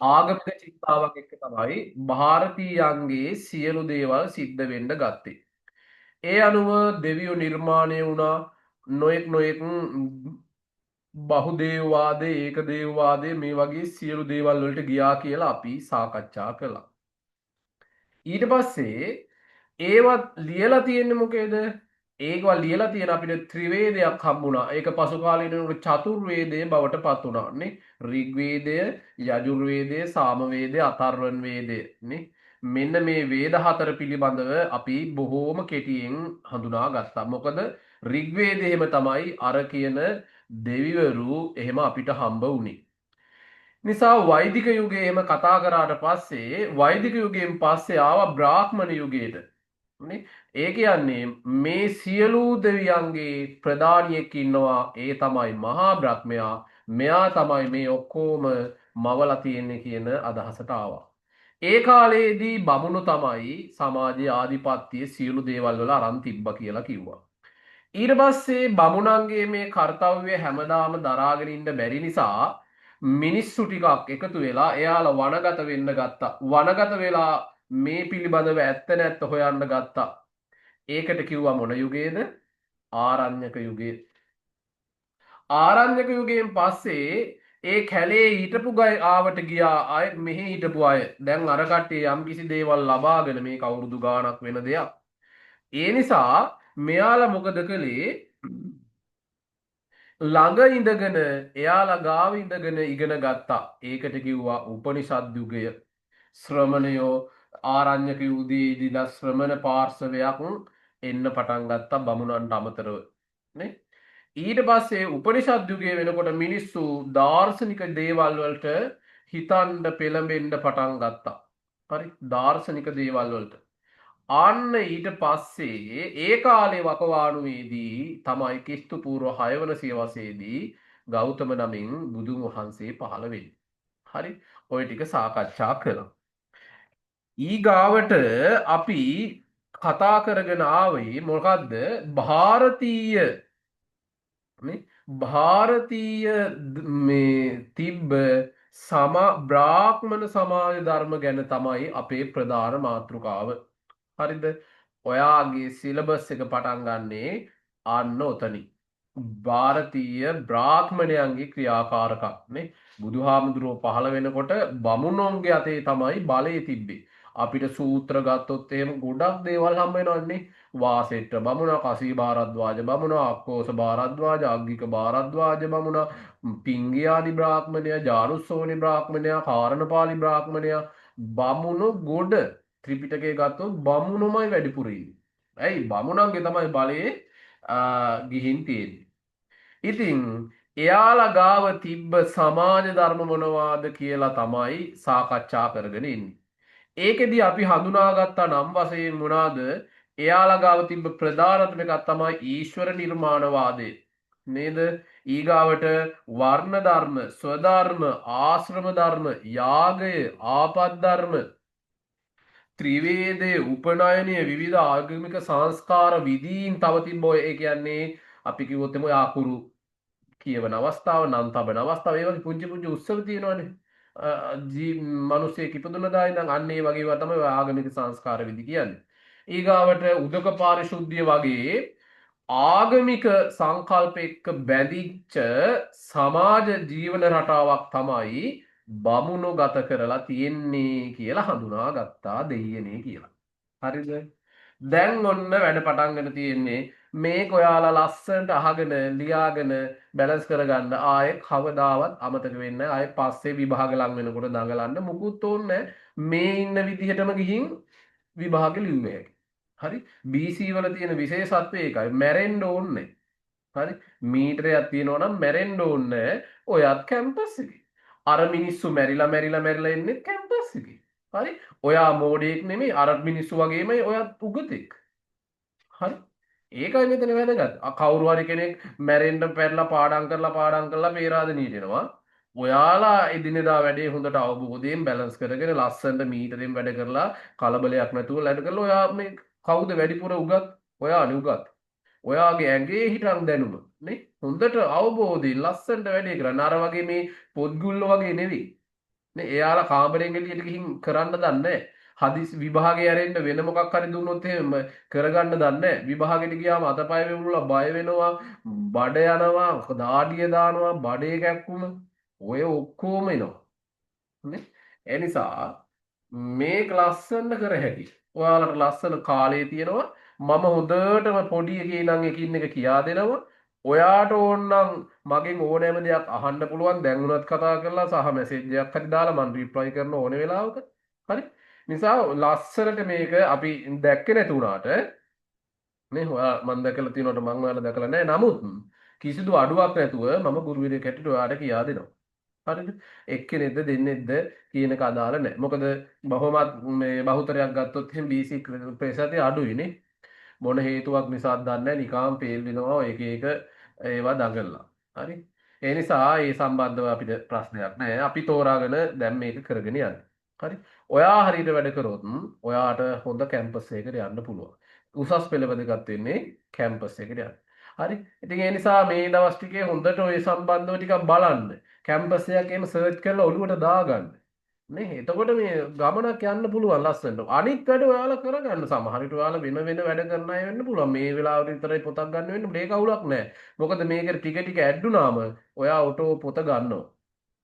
ආගමික චින්තාවක් එක්ක තමයි ಭಾರತೀයයන්ගේ සියලු දේවල් සිද්ධ වෙන්න ගත්තේ. ඒ අනුව දෙවියෝ නිර්මාණය වුණා නොයෙක් බහුදේවවාදේ ඒකදේවවාදේ මේ වගේ සියලු දේවල් වලට ගියා කියලා අපි සාකච්ඡා කළා. ඊට පස්සේ ඒවත් ලියලා තියෙන්නේ මොකේද? ඒකවා ලියලා තියෙන අපිට ත්‍රිවේදයක් හම්බුණා. ඒක පසු කාලීනව චතුර්වේදයේ බවට පත් වුණා නේ. ඍග්වේදය, යජුර්වේදය, සාමවේදය, අථර්වණ වේදය නේ. මෙන්න මේ වේද හතර පිළිබඳව අපි බොහෝම කෙටියෙන් හඳුනා ගත්තා. මොකද ඍග්වේදයේම තමයි අර කියන දෙවිවරු එහෙම අපිට හම්බ වුණේ. නිසා වෛදික යුගයේ එහෙම කතා කරාට පස්සේ වෛදික යුගයෙන් පස්සේ ආවා බ්‍රාහ්මණ යුගයට. නේ? ඒ කියන්නේ මේ සියලු දෙවියන්ගේ ප්‍රධානියෙක් ඉන්නවා. ඒ තමයි මහා බ්‍රහ්මයා. මෙයා තමයි මේ ඔක්කොම මවලා තියෙන්නේ කියන අදහසට ආවා. ඒ කාලේදී බමුණු තමයි සමාජයේ ආධිපත්‍යයේ සියලු දේවල් වල අරන් තිබ්බා කියලා කිව්වා. ඊට පස්සේ බමුණන්ගේ මේ කාර්යය හැමදාම දරාගෙන ඉන්න බැරි නිසා මිනිස්සු ටිකක් එකතු වෙලා එයාලා වනගත වෙන්න ගත්තා. වනගත වෙලා මේ පිළිබඳව ඇත්ත නැත්ත හොයන්න ගත්තා. ඒකට කිව්වා මොන යුගයේද? ආරණ්‍යක යුගය. ආරණ්‍යක යුගයෙන් පස්සේ ඒ කැලේ හිටපු ගය ආවට ගියා අය මෙහි හිටපු අය දැන් අර කට්ටිය යම් කිසි දේවල් ලබාගෙන මේ කවුරුදු ගාණක් වෙන දෙයක්. ඒ නිසා මෙයාලා මොකද කළේ? ළඟ ඉඳගෙන එයාලා ගාව ඉඳගෙන ඉගෙන ගත්තා. ඒකට කිව්වා උපනිෂද් යුගය. ශ්‍රමණයෝ ආරණ්‍යක යුගයේදීලා ශ්‍රමණ පාර්ශවයක් එන්න පටන් ගත්තා බමුණන්ට අමතරව. නේ? ඊට පස්සේ උපනිෂද් යුගයේ වෙනකොට මිනිස්සු දාර්ශනික දේවල් වලට හිතන්න පෙළඹෙන්න පටන් ගත්තා. හරි? දාර්ශනික දේවල් වලට. අන්න ඊට පස්සේ ඒ කාලේ වකවානුවේදී තමයි ක්‍රිස්තු පූර්ව 6 වන සියවසේදී ගෞතම නමින් බුදුන් වහන්සේ පහළ වෙන්නේ. හරි? ඔය ටික සාකච්ඡා කළා. ඊගාවට අපි කතා කරගෙන ආවේ මොකද්ද? ಭಾರತೀಯ නේ ಭಾರತೀය මේ තිබ්බ බ්‍රාහ්මණ සමාජ ධර්ම ගැන තමයි අපේ ප්‍රධාන මාතෘකාව. හරිද? ඔයාගේ සිලබස් එක පටන් ගන්නේ අන්න ඔතනින්. ಭಾರತೀය බ්‍රාහ්මණයන්ගේ ක්‍රියාකාරකම් නේ. බුදුහාමුදුරුවෝ පහළ වෙනකොට බමුණොන්ගේ අතේ තමයි බලය තිබ්බේ. අපිට සූත්‍ර ගත්තොත් එහෙම ගොඩක් දේවල් හම්බ වෙනවන්නේ. වාසෙට්ට බමුණා, කසී භාරද්වාජ බමුණා, අක්කෝස භාරද්වාජ, අග්ගික භාරද්වාජ බමුණා, පිංගියානි බ්‍රාහ්මණයා, ජානුස්සෝනි බ්‍රාහ්මණයා, කාරණපාලි බ්‍රාහ්මණයා බමුණු ගොඩ ත්‍රිපිටකය ගත්තොත් බමුණුමයි වැඩිපුර ඉන්නේ. ඇයි? බමුණන්ගේ තමයි බලයේ ගිහින් තියෙන්නේ. ඉතින් එයාලා ගාව තිබ්බ සමාජ ධර්ම මොනවාද කියලා තමයි සාකච්ඡා කරගෙන ඉන්නේ. ඒකෙදි අපි හඳුනාගත්තා නම් වශයෙන් මොනවාද? එයාලා ගාව තිබ්බ ප්‍රධානතම එකක් තමයි ඊශ්වර නිර්මාණවාදය. නේද? ඊගාවට වර්ණ ධර්ම, ස්වධර්ම, ආශ්‍රම ධර්ම, යාගය, ආපත් ධර්ම, ත්‍රිවේදය, උපනයනය, විවිධ ආගමික සංස්කාර විදීන් තව තිබ්බ ඔය. ඒ කියන්නේ අපි කිව්වොත් එමු ආකුරු කියවන අවස්ථාව, නම් තබන අවස්ථාව, ඒ වගේ පුංචි පුංචි උත්සව තියෙනවානේ. මිනිස්සෙක් ඉපදුනදා ඉඳන් අන්න ඒ වගේ ඒවා තමයි ඔය ආගමික සංස්කාර විදි කියන්නේ. ඊගාවට උදක පාරිශුද්ධිය වගේ ආගමික සංකල්ප එක්ක බැඳිච්ච සමාජ ජීවන රටාවක් තමයි බමුණු ගත කරලා තියෙන්නේ කියලා හඳුනා ගත්තා දෙයියනේ කියලා. හරිද? දැන් ඔන්න වැඩ පටන් ගන්න තියෙන්නේ මේක ඔයාලා ලස්සනට අහගෙන ලියාගෙන බැලන්ස් කරගන්න. ආයේ කවදාවත් අමතක වෙන්නේ නැහැ. ආයේ පස්සේ විභාග ලඟ වෙනකොට දඟලන්න මුකුත් ඕනේ නැහැ. මේ ඉන්න විදිහටම ගිහින් විභාගෙ ලිව්වේ හැකි. හරි? BC වල තියෙන විශේෂත්වය ඒකයි. මැරෙන්න ඕනේ. හරි? මීටරයක් තියෙනවා නම් මැරෙන්න ඕනේ. ඔයත් කැම්පස් එකේ. අර මිනිස්සු මැරිලා එන්නේ කැම්පස් එකේ. හරි? ඔයා මෝඩයෙක් නෙමෙයි. අර මිනිස්සු වගේමයි ඔයත් උගතෙක්. හරි? ඒකයි මෙතන වැදගත්. කවුරු හරි කෙනෙක් මැරෙන්න පෙරලා පාඩම් කරලා පේරාදෙනියට එනවා. ඔයාලා එදිනෙදා වැඩේ හොඳට අවබෝධයෙන් බැලන්ස් කරගෙන ලස්සනට මීටරෙන් වැඩ කරලා කලබලයක් නැතුව වැඩ කරලා ඔයා මේ කවුද වැඩිපුර උගත්? ඔයානේ උගත්. ඔයාගේ ඇඟේ හිටන් දැනුම නේ හොඳට අවබෝධයෙන් ලස්සනට වැඩේ කරන්න. අර වගේ මේ පොත්ගුල්ල වගේ නෙවෙයි. නේ එයාලා කාමරයෙන් එළියට ගිහින් කරන්න දන්නේ නැහැ. හදිසි විභාගේ ඇරෙන්න වෙන මොකක් හරි දුන්නොත් එහෙම කරගන්න දන්නේ නැහැ. විභාගෙට ගියාම අතපය වෙමුලා බය වෙනවා, බඩ යනවා, දාඩිය දානවා, බඩේ කැක්කුම ඔය ඔක්කොම එනවා. නේ? ඒ නිසා මේක ලස්සනට කර හැකි. ඔයාලට ලස්සන කාලේ තියෙනවා. මම හොඳටම පොඩි එකේ ඉඳන් එකින් එක කියා දෙනවා. ඔයාට ඕනනම් මගෙන් ඕනෑම දෙයක් අහන්න පුළුවන්. දැන් උනත් කතා කරලා සහ මැසේජ් එකක් හරි දාලා මම රිප්ලයි කරන ඕන වෙලාවක. හරි. නිසා ලස්සනට මේක අපි දැක්කේ නැති වුණාට නේ ඔයා මම දැකලා තියෙනවට මම ඔයාලා දැකලා නැහැ. නමුත් කිසිදු අඩුවක් නැතුව මම ගුරුවරයෙක් හැටියට ඔයාට කියා දෙනවා. හරිද? එක්කෙනෙක්ද දෙන්නෙක්ද කියන එක අදාළ නැහැ. මොකද බහුමත් මේ බහුතරයක් ගත්තොත් එහෙනම් BC ප්‍රතිශතය අඩුයිනේ. මොන හේතුවක් නිසාද දන්නේ නැහැ. නිකාම් ෆේල් වෙනවා එක එක ඒවා දඟලලා. හරි? ඒ නිසා ඒ සම්බන්ධව අපිට ප්‍රශ්නයක් නැහැ. අපි තෝරාගෙන දැන් මේක කරගෙන යන්න. හරි? ඔයා හරියට වැඩ කරොත් ඔයාට හොඳ කැම්පස් එකකට යන්න පුළුවන්. උසස් පෙළ වැදගත් වෙන්නේ කැම්පස් එකට යන්න. හරි? ඉතින් ඒ නිසා මේ දවස් ටිකේ හොඳට ඔය සම්බන්ධව ටිකක් බලන්න. කැම්පස් එකක් එහෙම සර්ච් කරලා ඔළුවට දාගන්න. නේ? එතකොට මේ ගමනක් යන්න පුළුවන් ලස්සනට. අනිත් වැඩ ඔයාලා කරගන්න. සමහර විට ඔයාලා වෙන වෙන වැඩ කරන අය වෙන්න පුළුවන්. මේ වෙලාවට විතරයි පොතක් ගන්න වෙන්නේ. මේක අවුලක් නැහැ. මොකද මේකට ටික ටික ඇඩ් වුනාම ඔයා ඔටෝ පොත ගන්නවා.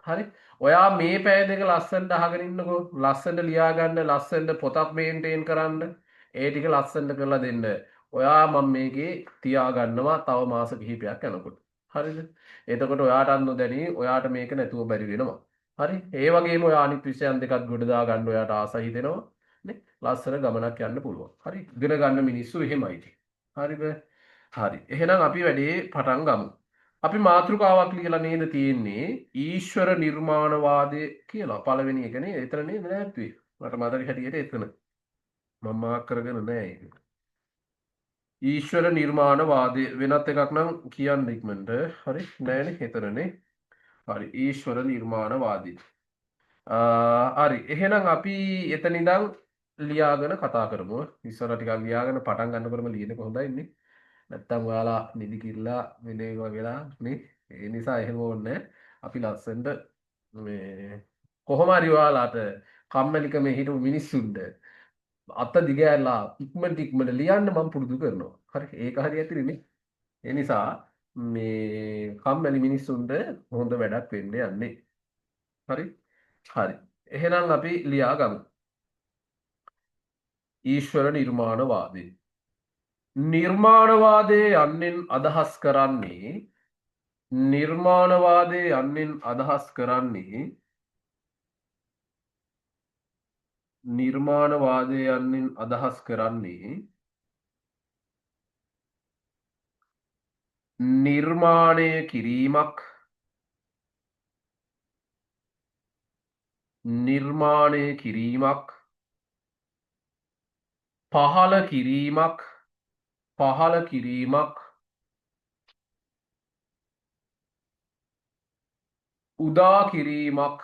හරි? ඔයා මේ පැය දෙක ලස්සනට අහගෙන ඉන්නකෝ. ලස්සනට ලියා ගන්න, ලස්සනට පොතක් මේන්ටේන් කරන්න. ඒ ටික ලස්සනට කරලා දෙන්න. ඔයා මම මේකේ තියා ගන්නවා තව මාස කිහිපයක් යනකොට. හරිද? එතකොට ඔයාට නොදැනි ඔයාට මේක නැතුව බැරි වෙනවා. හරි? ඒ වගේම ඔයා අනිත් විෂයන් දෙකත් ගොඩ දා ගන්න ඔයාට ආස හිතෙනවා. නේ? ලස්සන ගමනක් යන්න පුළුවන්. හරි? ඉගෙන ගන්න මිනිස්සු එහෙමයි ඉතින්. හරිද? හරි. එහෙනම් අපි වැඩේ පටන් ගමු. අපි මාතෘකාවක් ලියලා නේද තියෙන්නේ ඊශ්වර නිර්මාණවාදය කියලා. පළවෙනි එකනේ. එතන නේද නැත්නම් මට මතක හැටියට එතන. මම මාක් කරගෙන නැහැ ඒක. ඊශ්වර නිර්මාණවාදය වෙනත් එකක් නම් කියන්න ඉක්මනට. හරි? නෑනේ එතනනේ. හරි. ඊශ්වර නිර්මාණවාදී. හරි. එහෙනම් අපි එතන ඉඳන් ලියාගෙන කතා කරමු. ඉස්සර ටිකක් ලියාගෙන පටන් ගන්නකොටම ලියන්නේ හොඳයිනේ. නැත්තම් ඔයාලා නිදි කිල්ලා වෙන ඒවා වෙලා නේ. ඒ නිසා එහෙම ඕනේ නැහැ. අපි ලස්සනට මේ කොහොම හරි ඔයාලාට කම්මැලිකම හිටපු මිනිස්සුන්ට අත දිගෑරලා ඉක්මනට ලියන්න මම පුරුදු කරනවා. හරි. ඒක හරි ඇතිනේ. ඒ නිසා මේ කම්මැලි මිනිස්සුන්ට හොඳ වැඩක් වෙන්න යන්නේ. හරි. හරි. එහෙනම් අපි ලියා ගමු. ඊශ්වර නිර්මාණවාදී. නිර්මාණවාදයේ යන්නෙන් අදහස් කරන්නේ නිර්මාණවාදයේ යන්නෙන් අදහස් කරන්නේ නිර්මාණවාදයේ යන්නෙන් අදහස් කරන්නේ නිර්මාණය කිරීමක් නිර්මාණය කිරීමක් පහළ කිරීමක් පහළ කිරීමක් උදා කිරීමක්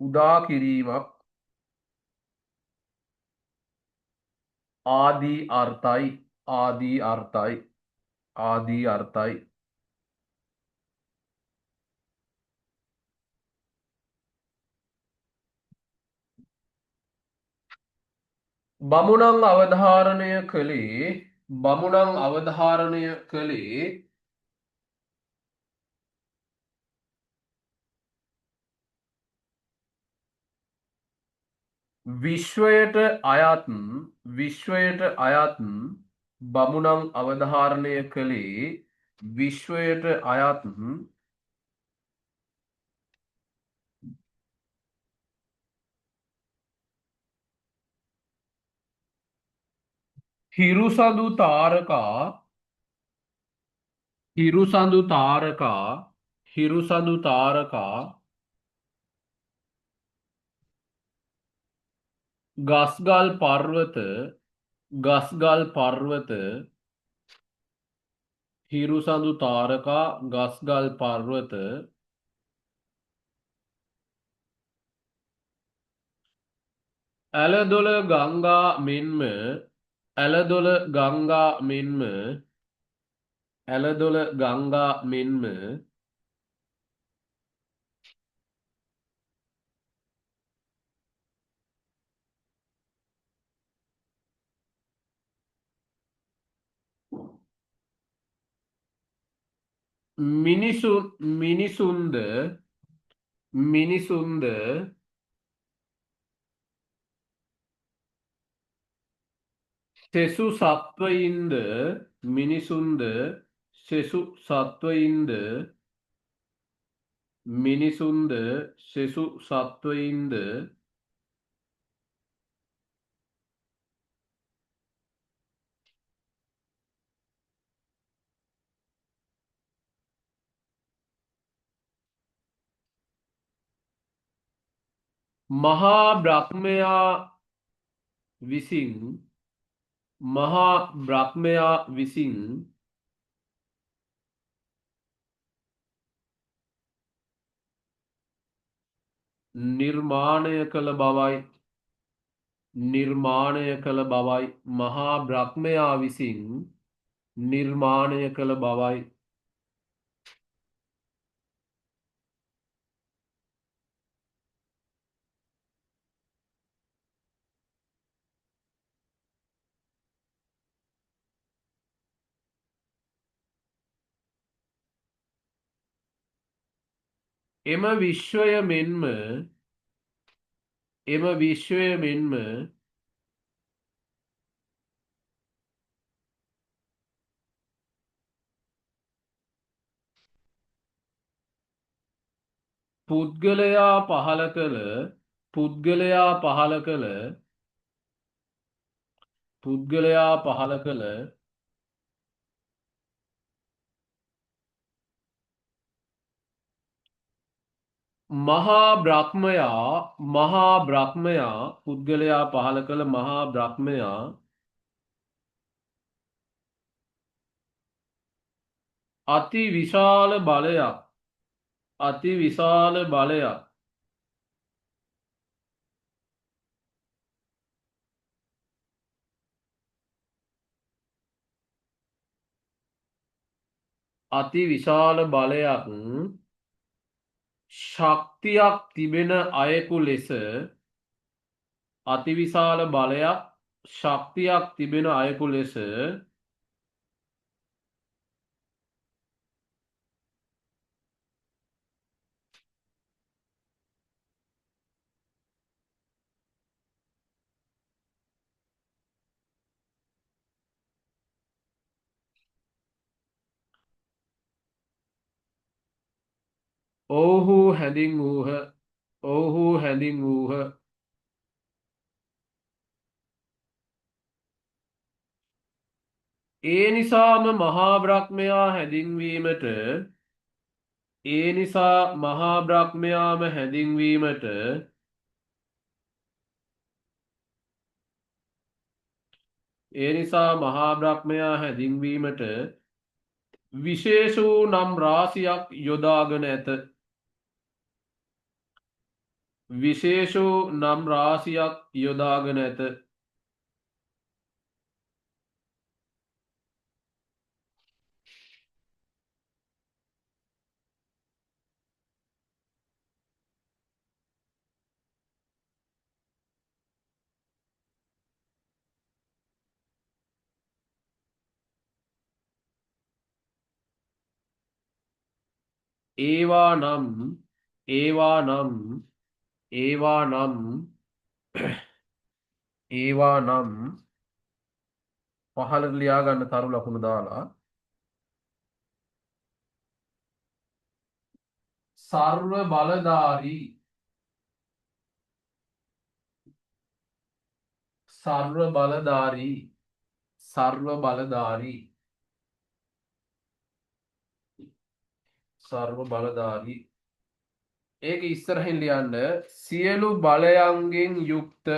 උදා කිරීමක් ආදී අර්ථයි ආදී අර්ථයි ආදී අර්ථයි බමුණන් අවධාරණය කළේ බමුණන් අවධාරණය කළේ විශ්වයට අයත් බමුණන් අවධාරණය කළේ විශ්වයට අයත් හිරුසඳු තාරකා හිරුසඳු තාරකා හිරුසඳු තාරකා ගස්ගල් පර්වත ගස්ගල් පර්වත හිරුසඳු තාරකා ගස්ගල් පර්වත ඇලදොල ගංගා මෙන්ම ඇලදොල ගංගා මෙන්ම ඇලදොල ගංගා මෙන්ම මිනිසුන්ද මිනිසුන්ද සෙසු සත්වයින්ද මිනිසුන්ද සෙසු සත්වයින්ද මිනිසුන්ද සෙසු සත්වයින්ද මහා බ්‍රහ්මයා විසින් මහා බ්‍රහ්මයා විසින් නිර්මාණය කළ බවයි නිර්මාණය කළ බවයි මහා බ්‍රහ්මයා විසින් නිර්මාණය කළ බවයි එම විශ්වය මෙන්ම පුද්ගලයා පහළ කළ පුද්ගලයා පහළ කළ පුද්ගලයා පහළ කළ මහා බ්‍රහ්මයා පුද්ගලයා පහළ කළ මහා බ්‍රහ්මයා අති විශාල බලයක් අති විශාල බලයක් අති විශාල බලයක් ශක්තියක් තිබෙන අයෙකු ලෙස අතිවිශාල බලයක් ශක්තියක් තිබෙන අයෙකු ලෙස ඔවුහු හැඳින්වූහ ඒ නිසාම මහා බ්‍රහ්මයා හැඳින්වීමට ඒ නිසා මහා බ්‍රහ්මයාම හැඳින්වීමට ඒ නිසා මහා බ්‍රහ්මයා හැඳින්වීමට විශේෂ වූ නම් රාශියක් යොදාගෙන ඇත. විශේෂ වූ නම් රාශියක් යොදාගෙන ඇත. ඒවා නම් ඒවා නම් ඒවා නම් ඒවා නම් පහළට ලියා ගන්න තරු ලකුණු දාලා සර්ව බලධාරී සර්ව බලධාරී සර්ව බලධාරී සර්ව බලධාරී ඒක ඉස්සරහින් ලියන්න සියලු බලයන්ගෙන් යුක්ත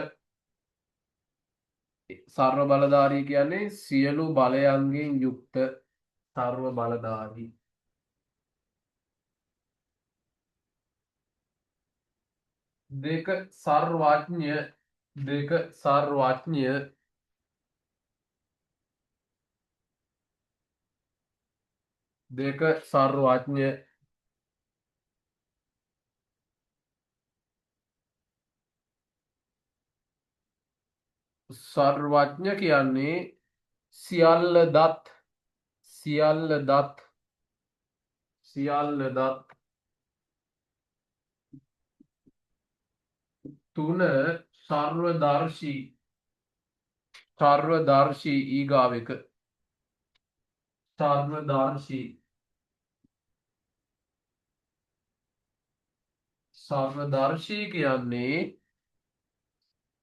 සර්ව බලධාරී කියන්නේ සියලු බලයන්ගෙන් යුක්ත සර්ව බලධාරී දෙක සර්වඥ දෙක සර්වඥ දෙක සර්වඥ සර්වඥ කියන්නේ සියල්ල දත් සියල්ල දත් සියල්ල දත්. තුන සර්වදර්ශී. සර්වදර්ශී ඊගාව එක. සර්වදර්ශී. සර්වදර්ශී කියන්නේ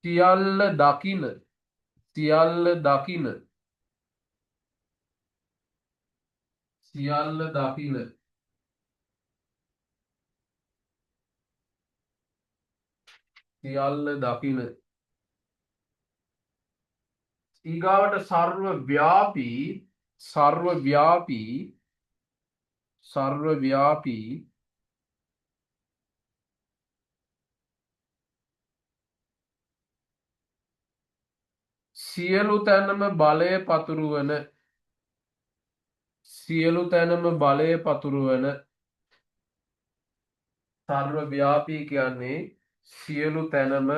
සියල්ල දකින. සියල්ල දකින. සියල්ල දකින. සියල්ල දකින. ඊගාවට සර්ව ව්‍යාපී. සර්ව ව්‍යාපී. සර්ව ව්‍යාපී සියලු තැනම බලය පතුරුවන. සියලු තැනම බලය පතුරුවන. සර්ව ව්‍යාපී කියන්නේ සියලු තැනම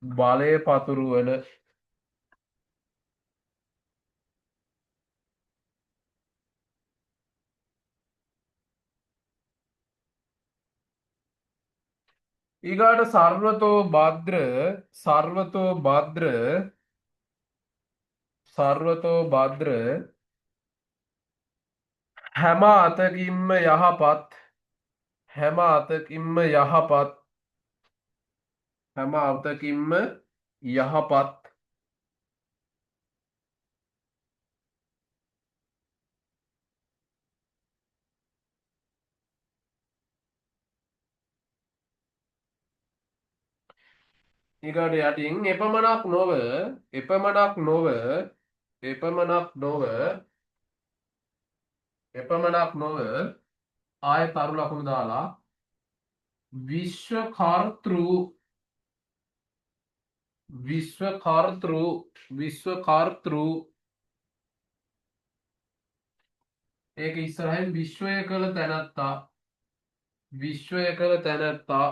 බලය පතුරුවන. ඊගාට සර්වතෝ භද්‍ර. සර්වතෝ භද්‍ර. සර්වතෝ භද්‍ර හැම අතකින්ම යහපත්. හැම අතකින්ම යහපත්. හැම අතකින්ම යහපත්. ඊගාට යටින් එපමණක් නොව. එපමණක් නොව. එපමණක් නොව. එපමණක් නොව ආය තරු ලකුණු දාලා විශ්වකර්තෘ. විශ්වකර්තෘ. විශ්වකර්තෘ ඒක ඉස්සරහින් විශ්වය කළ තැනැත්තා. විශ්වය කළ තැනැත්තා.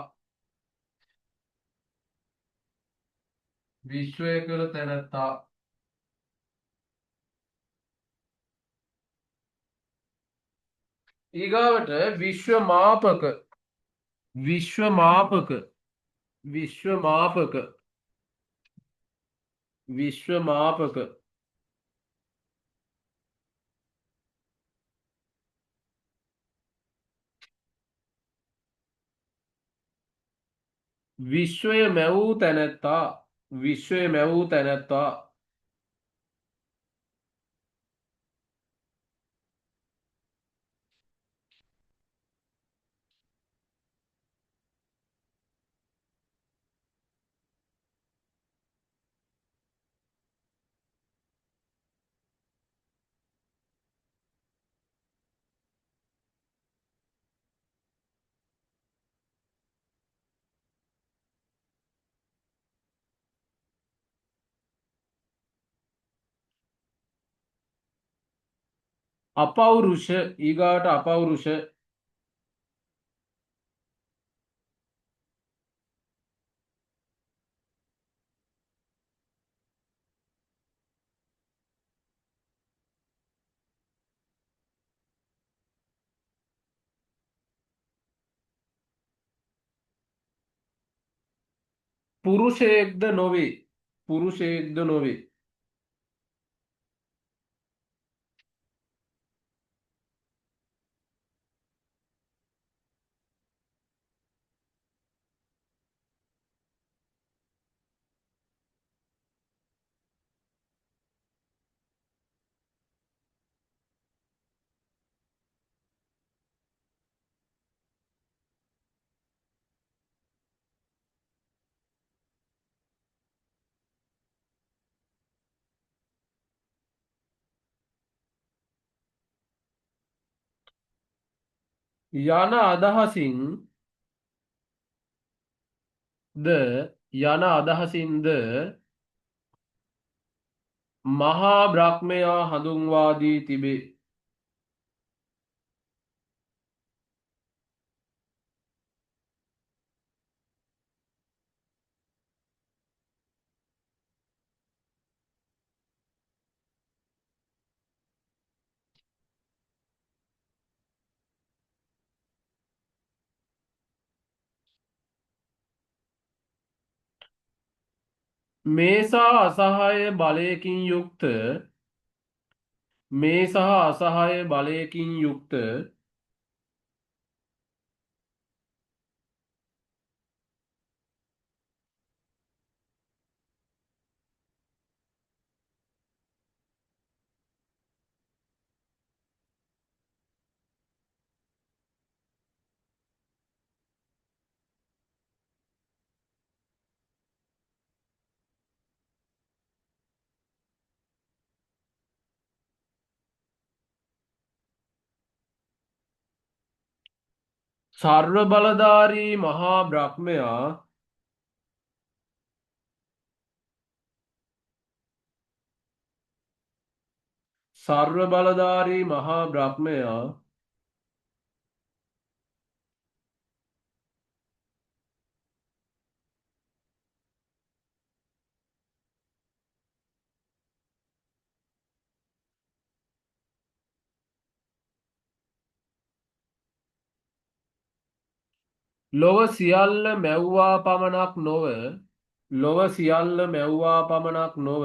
විශ්වය කළ තැනැත්තා. ඊගාවට විශ්වමාපක. විශ්වමාපක. විශ්වමාපක. විශ්වමාපක විශ්වය මැවූ තැනැත්තා. විශ්වය මැවූ තැනැත්තා. අපෞරුෂ. ඊගාට අපෞරුෂ පුරුෂයෙක්ද නොවේ. පුරුෂයෙක්ද නොවේ. යන අදහසින් යන අදහසින්ද මහා බ්‍රහ්මයා හඳුන්වා දී තිබේ. මේ සහ අසහාය බලයකින් යුක්ත මේ සහ අසහාය බලයකින් යුක්ත සර්ව බලධාරී මහා බ්‍රහ්මයා සර්ව බලධාරී මහා බ්‍රහ්මයා ලොව සියල්ල මැව්වා පමණක් නොව ලොව සියල්ල මැව්වා පමණක් නොව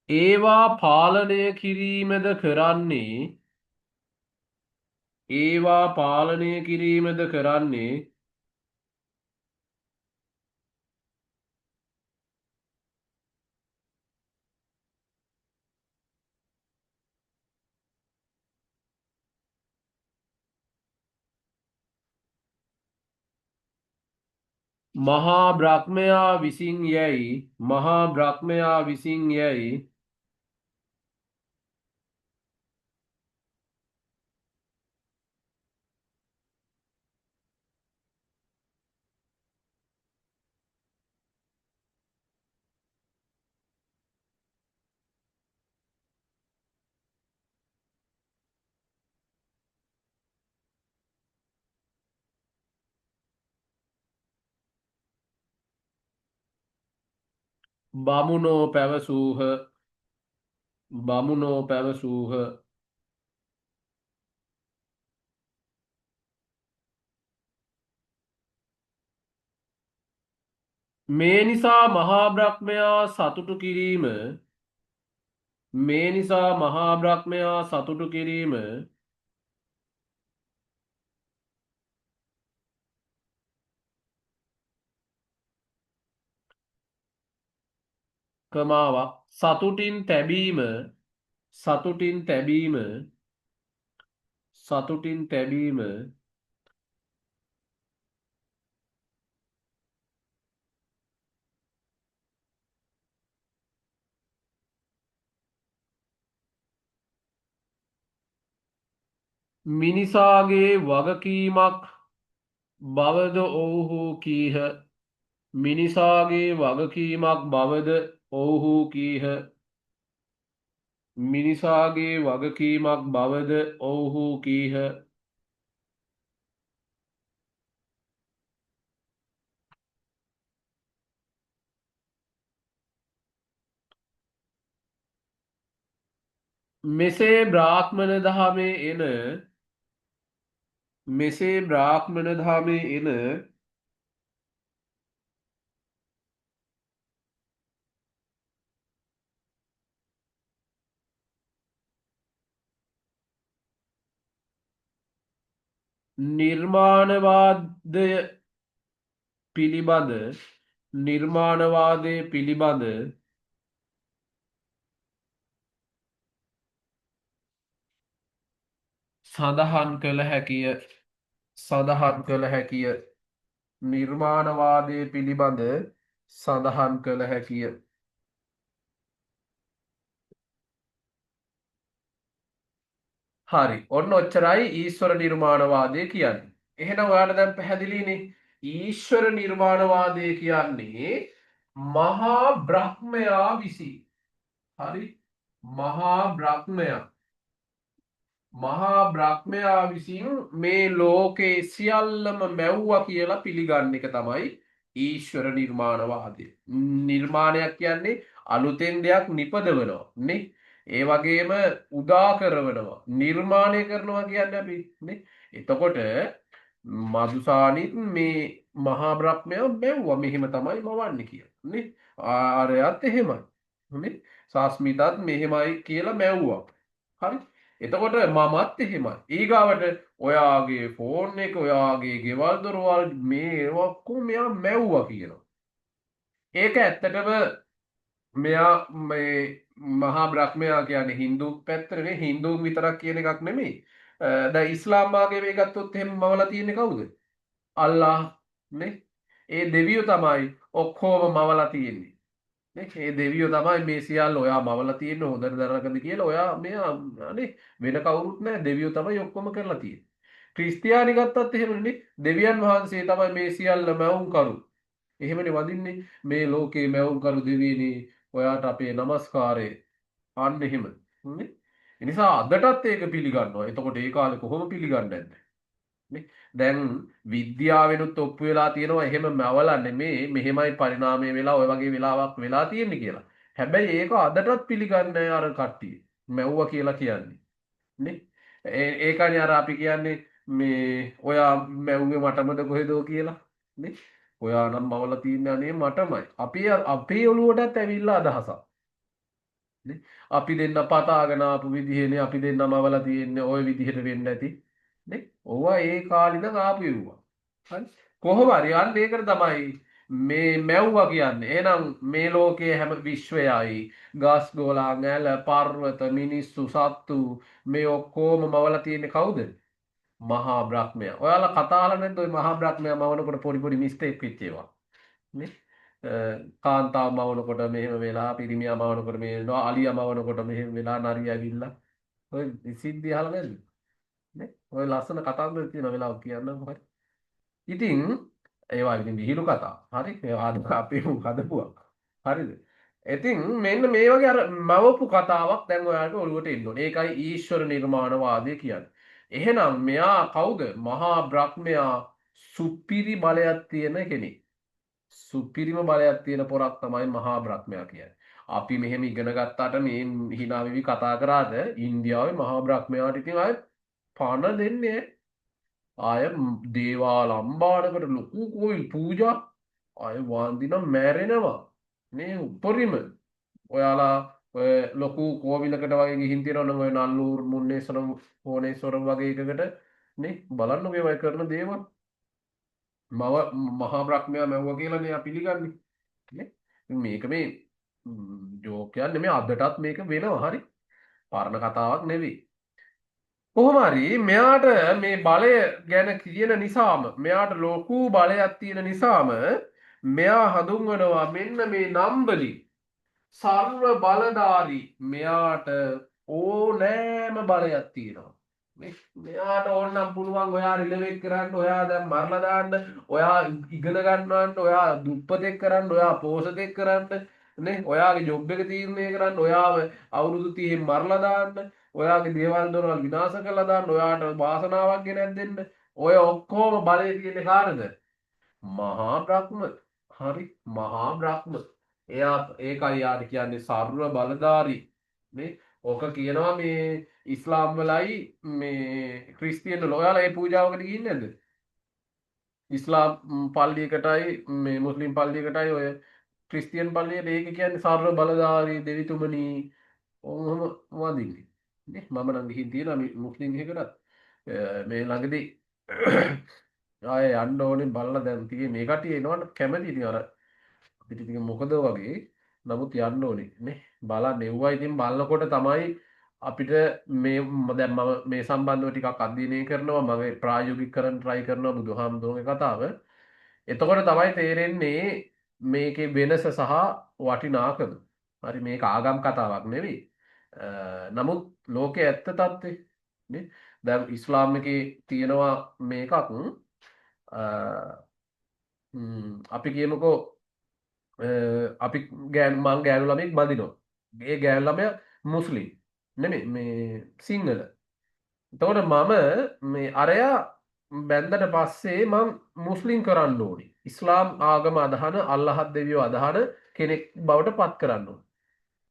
ඒවා පාලනය කිරීමද කරන්නේ ඒවා පාලනය කිරීමද කරන්නේ මහා බ්‍රහ්මයා විසින් යැයි මහා බ්‍රහ්මයා විසින් යැයි බමුණෝ පැවසූහ බමුණෝ පැවසූහ මේ නිසා මහා බ්‍රහ්මයා සතුටු කිරීම මේ නිසා මහා බ්‍රහ්මයා සතුටු කිරීම ක්‍රමාවක් සතුටින් තැබීම මිනිසාගේ වගකීමක් බවද ඔවුහු කීහ මිනිසාගේ වගකීමක් බවද ඔවුහු කීහ මිනිසාගේ වගකීමක් බවද ඔවුහු කීහ මෙසේ බ්‍රාහ්මණ දහමේ එන නිර්මාණවාදය පිළිබඳ සඳහන් කළ හැකිය නිර්මාණවාදය පිළිබඳ සඳහන් කළ හැකිය හරි ඔන්න ඔච්චරයි ඊශ්වර නිර්මාණවාදය කියන්නේ එහෙනම් ඔයාලට දැන් පැහැදිලිනේ ඊශ්වර නිර්මාණවාදය කියන්නේ මහා බ්‍රහ්මයා විසින් හරි මහා බ්‍රහ්මයා මහා බ්‍රහ්මයා විසින් මේ ලෝකේ සියල්ලම මැව්වා කියලා පිළිගන්න එක තමයි ඊශ්වර නිර්මාණවාදය. නිර්මාණයක් කියන්නේ අලුතෙන් දෙයක් නිපදවනවා නේ. ඒ වගේම උදා කරවනවා. නිර්මාණය කරනවා කියන්නේ අපි නේ. එතකොට මදුසානිත් මේ මහා බ්‍රහ්මයා මැව්වා මෙහෙම තමයි මවන්නේ කියලා නේ. ආර්යයත් එහෙමයි නේ. සාස්මිතත් මෙහෙමයි කියලා මැව්වා. හරි. එතකොට මමත් එහෙමයි. ඊගාවට ඔයාගේ ෆෝන් එක ඔයාගේ ගෙවල් දොරවල් මේ ඔක්කොම මෙයා මැව්වා කියනවා. ඒක ඇත්තටම මෙයා මේ මහා බ්‍රහ්මයා කියන්නේ Hindu පැත්තනේ. Hinduන් විතරක් කියන එකක් නෙමෙයි. දැන් ඉස්ලාම් ආගමේ ගත්තොත් එහෙම මවලා තියෙන්නේ කවුද? අල්ලාහ් නේ. ඒ දෙවියෝ තමයි ඔක්කොම මවලා තියෙන්නේ. නේ ඒ දෙවියෝ තමයි මේ සියල්ල ඔයා මවලා තියෙන්නේ හොඳට දරනකද කියලා ඔයා මෙයා නේ වෙන කවුරුත් නැහැ දෙවියෝ තමයි ඔක්කොම කරලා තියෙන්නේ. ක්‍රිස්තියානි ගත්තත් එහෙමනේ දෙවියන් වහන්සේ තමයි මේ සියල්ල මැවුම් කරු. එහෙමනේ වදින්නේ මේ ලෝකේ මැවුම් කරු දෙවියනේ ඔයාට අපේ নমස්කාරය අන්න එහෙම. නේ ඒ නිසා අදටත් ඒක පිළිගන්නවා. එතකොට ඒ කාලේ කොහොම පිළිගන්නේ නැද්ද? නේ දැන් විද්‍යාවෙනුත් ඔප්පු වෙලා තියෙනවා එහෙම මවලා නෙමේ මෙහෙමයි පරිණාමය වෙලා ඔය වගේ වෙලාවක් වෙලා තියෙන්නේ කියලා. හැබැයි ඒක අදටත් පිළිගන්නේ අර කට්ටිය. මැව්වා කියලා කියන්නේ. නේ ඒකනේ අර අපි කියන්නේ මේ ඔයා මැව්වේ මටමද කොහෙදෝ කියලා. නේ ඔයා නම් මවලා තියන්නේ අනේ මටමයි. අපේ ඔළුවටත් ඇවිල්ලා අදහසක්. නේ අපි දෙන්න පතාගෙන ආපු විදිහනේ අපි දෙන්නම මවලා තියෙන්නේ ওই විදිහට වෙන්න ඇති. නේ ඕවා ඒ කාලේ ඉඳන් ආපු ඒවා. හරි කොහොම හරි අන්න ඒකට තමයි මේ මැව්වා කියන්නේ. එහෙනම් මේ ලෝකයේ හැම විශ්වයයි ගස් ගෝලං ඇල පර්වත මිනිස්සු සත්තු මේ ඔක්කොම මවලා තියෙන්නේ කවුද? මහා බ්‍රහ්මයා. ඔයාලා කතා අහලා නැද්ද ওই මහා බ්‍රහ්මයා මවනකොට පොඩි පොඩි මිස්ටේක් වෙච්ච ඒවා? නේ කාන්තාව මවනකොට මෙහෙම වෙලා පිරිමියා මවනකොට මේ වෙනවා අලියා මවනකොට මෙහෙම වෙලා නරිය ඇවිල්ලා ඔය සිද්ධි අහලා නැද්ද? නේ ඔය ලස්සන කතාන්දර තියෙන වෙලාවක් කියන්නම් හරි. ඉතින් ඒවා ඉතින් විහිළු කතා. හරි. ඒවා අපි හදපුවා. හරිද? ඉතින් මෙන්න මේ වගේ අර මවපු කතාවක් දැන් ඔයාලට ඔළුවට එන්න ඕනේ. ඒකයි ඊශ්වර නිර්මාණවාදය කියන්නේ. එහෙනම් මෙයා කවුද? මහා බ්‍රහ්මයා සුපිරි බලයක් තියෙන කෙනෙක්. සුපිරිම බලයක් තියෙන පොරක් තමයි මහා බ්‍රහ්මයා කියන්නේ. අපි මෙහෙම ඉගෙන ගත්තාට මේ hina වෙවි කතා කරාද ඉන්දියාවේ මහා බ්‍රහ්මයාට ඉතින් ආයේ පණ දෙන්නේ නැහැ. ආය දේවාල අම්බානකට ලොකු කෝවිල් පූජා අය වන්දිනම් මැරෙනවා මේ උපරිම ඔයාලා ඔය ලොකු කෝවිලකට වගේ ගිහින් තියනවනම් ඔය නල්ලූර් මුන්නේශ්වරම් ඕනේශ්වරම් වගේ එකකට නේ බලන්නකෝ ඒවයි කරන දේවල් මහා බ්‍රහ්මයා මැව්වා කියලා නේ අපි පිළිගන්නේ නේ මේක මේ ජෝක්යක් නෙමෙයි අදටත් මේක වෙනවා හරි පරණ කතාවක් නෙවෙයි කොහොම හරි මෙයාට මේ බලය ගැන කියන නිසාම මෙයාට ලොකු බලයක් තියෙන නිසාම මෙයා හඳුන්වනවා මෙන්න මේ නම් වලින් සර්ව බලධාරී මෙයාට ඕනෑම බලයක් තියෙනවා නේ මෙයාට ඕනනම් පුළුවන් ඔයා රිලෙවෙක් කරන්න ඔයා දැන් මරලා දාන්න ඔයා ඉගෙන ගන්නවන්න ඔයා දුප්පතෙක් කරන්න ඔයා පෝසතෙක් කරන්න නේ ඔයාගේ ජොබ් එක තීරණය කරන්න ඔයාව අවුරුදු 30 මරලා දාන්න ඔයාගේ දේවල් දොරවල් විනාශ කරලා දාන්න ඔයාට වාසනාවක් ගෙනත් දෙන්න ඔය ඔක්කොම බලය තියෙන කාටද මහා බ්‍රහ්ම හරි මහා බ්‍රහ්ම එයා ඒකයි යාට කියන්නේ සර්ව බලධාරී නේ ඕක කියනවා මේ ඉස්ලාම් වලයි මේ ක්‍රිස්තියානි වල ඔයාලා ඒ පූජාවකට ගිහින් නැද්ද ඉස්ලාම් පල්ලියකටයි මේ මුස්ලිම් පල්ලියකටයි ඔය ක්‍රිස්තියන් පල්ලියට ඒක කියන්නේ සර්ව බලධාරී දෙවිතුමනි ඔහොම වදින්නේ නේ මම නම් ගිහින් තියෙනවා මුස්ලිම් එකකටත් මේ ළඟදී ආයේ යන්න ඕනේ බලලා දැන් තියෙන්නේ මේ කටිය එනවන්න කැමති ඉතින් අර අපිට ඉතින් මොකද වගේ නමුත් යන්න ඕනේ නේ බලන්න එව්වා ඉතින් බලනකොට තමයි අපිට මේ දැන් මම මේ සම්බන්ධව ටිකක් අධ්‍යයනය කරනවා මම ප්‍රායෝගික කරන්න try කරනවා බුදුහාමුදුරන්ගේ කතාව එතකොට තමයි තේරෙන්නේ මේකේ වෙනස සහ වටිනාකම හරි මේක ආගම් කතාවක් නෙවෙයි නමුත් ලෝකයේ ඇත්ත తත්වේ නේ දැන් ඉස්ලාම් එකේ තියෙනවා මේකක් අපි කියමුකෝ අපි මං ගෑනු ළමෙක් බඳිනවා. ඒ ගෑනු ළමයා මුස්ලිම් නෙමෙයි මේ සිංහල. එතකොට මම මේ අරයා බැන්දට පස්සේ මං මුස්ලිම් කරන්න ඕනි. ඉස්ලාම් ආගම අදහන අල්ලාහ් දෙවියෝ අදහන කෙනෙක් බවට පත් කරන්න ඕනි.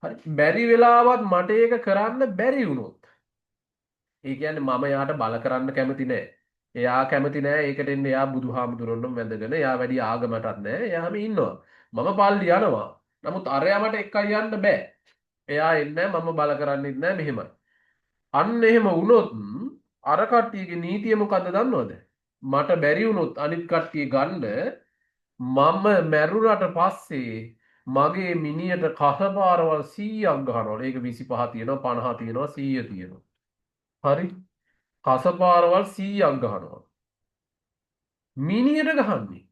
හරි. බැරි වෙලාවත් මට ඒක කරන්න බැරි වුණොත් ඒ කියන්නේ මම යාට බල කරන්න කැමති නෑ. එයා කැමති නෑ ඒකට එන්න එයා බුදුහාමුදුරන්ව වැඳගෙන එයා වැඩි ආගමටත් නෑ. එයාම ඉන්නවා. මම පල්ලි යනවා. නමුත් අරයා මට එක්කයි යන්න බෑ. එයා එන්නේ නෑ මම බල කරන්නෙත් නෑ මෙහෙමයි. අන්න එහෙම වුණොත් අර කට්ටියගේ නීතිය මොකද්ද දන්නවද? මට බැරි වුණොත් අනිත් කට්ටිය ගන්න මම මැරුණට පස්සේ මගේ මිනියට කසපාරවල් 100ක් ගහනවා. ඒක 25 තියෙනවා 50 තියෙනවා 100 තියෙනවා. හරි. කසපාරවල් 100ක් ගහනවා. මිනියට ගහන්නේ.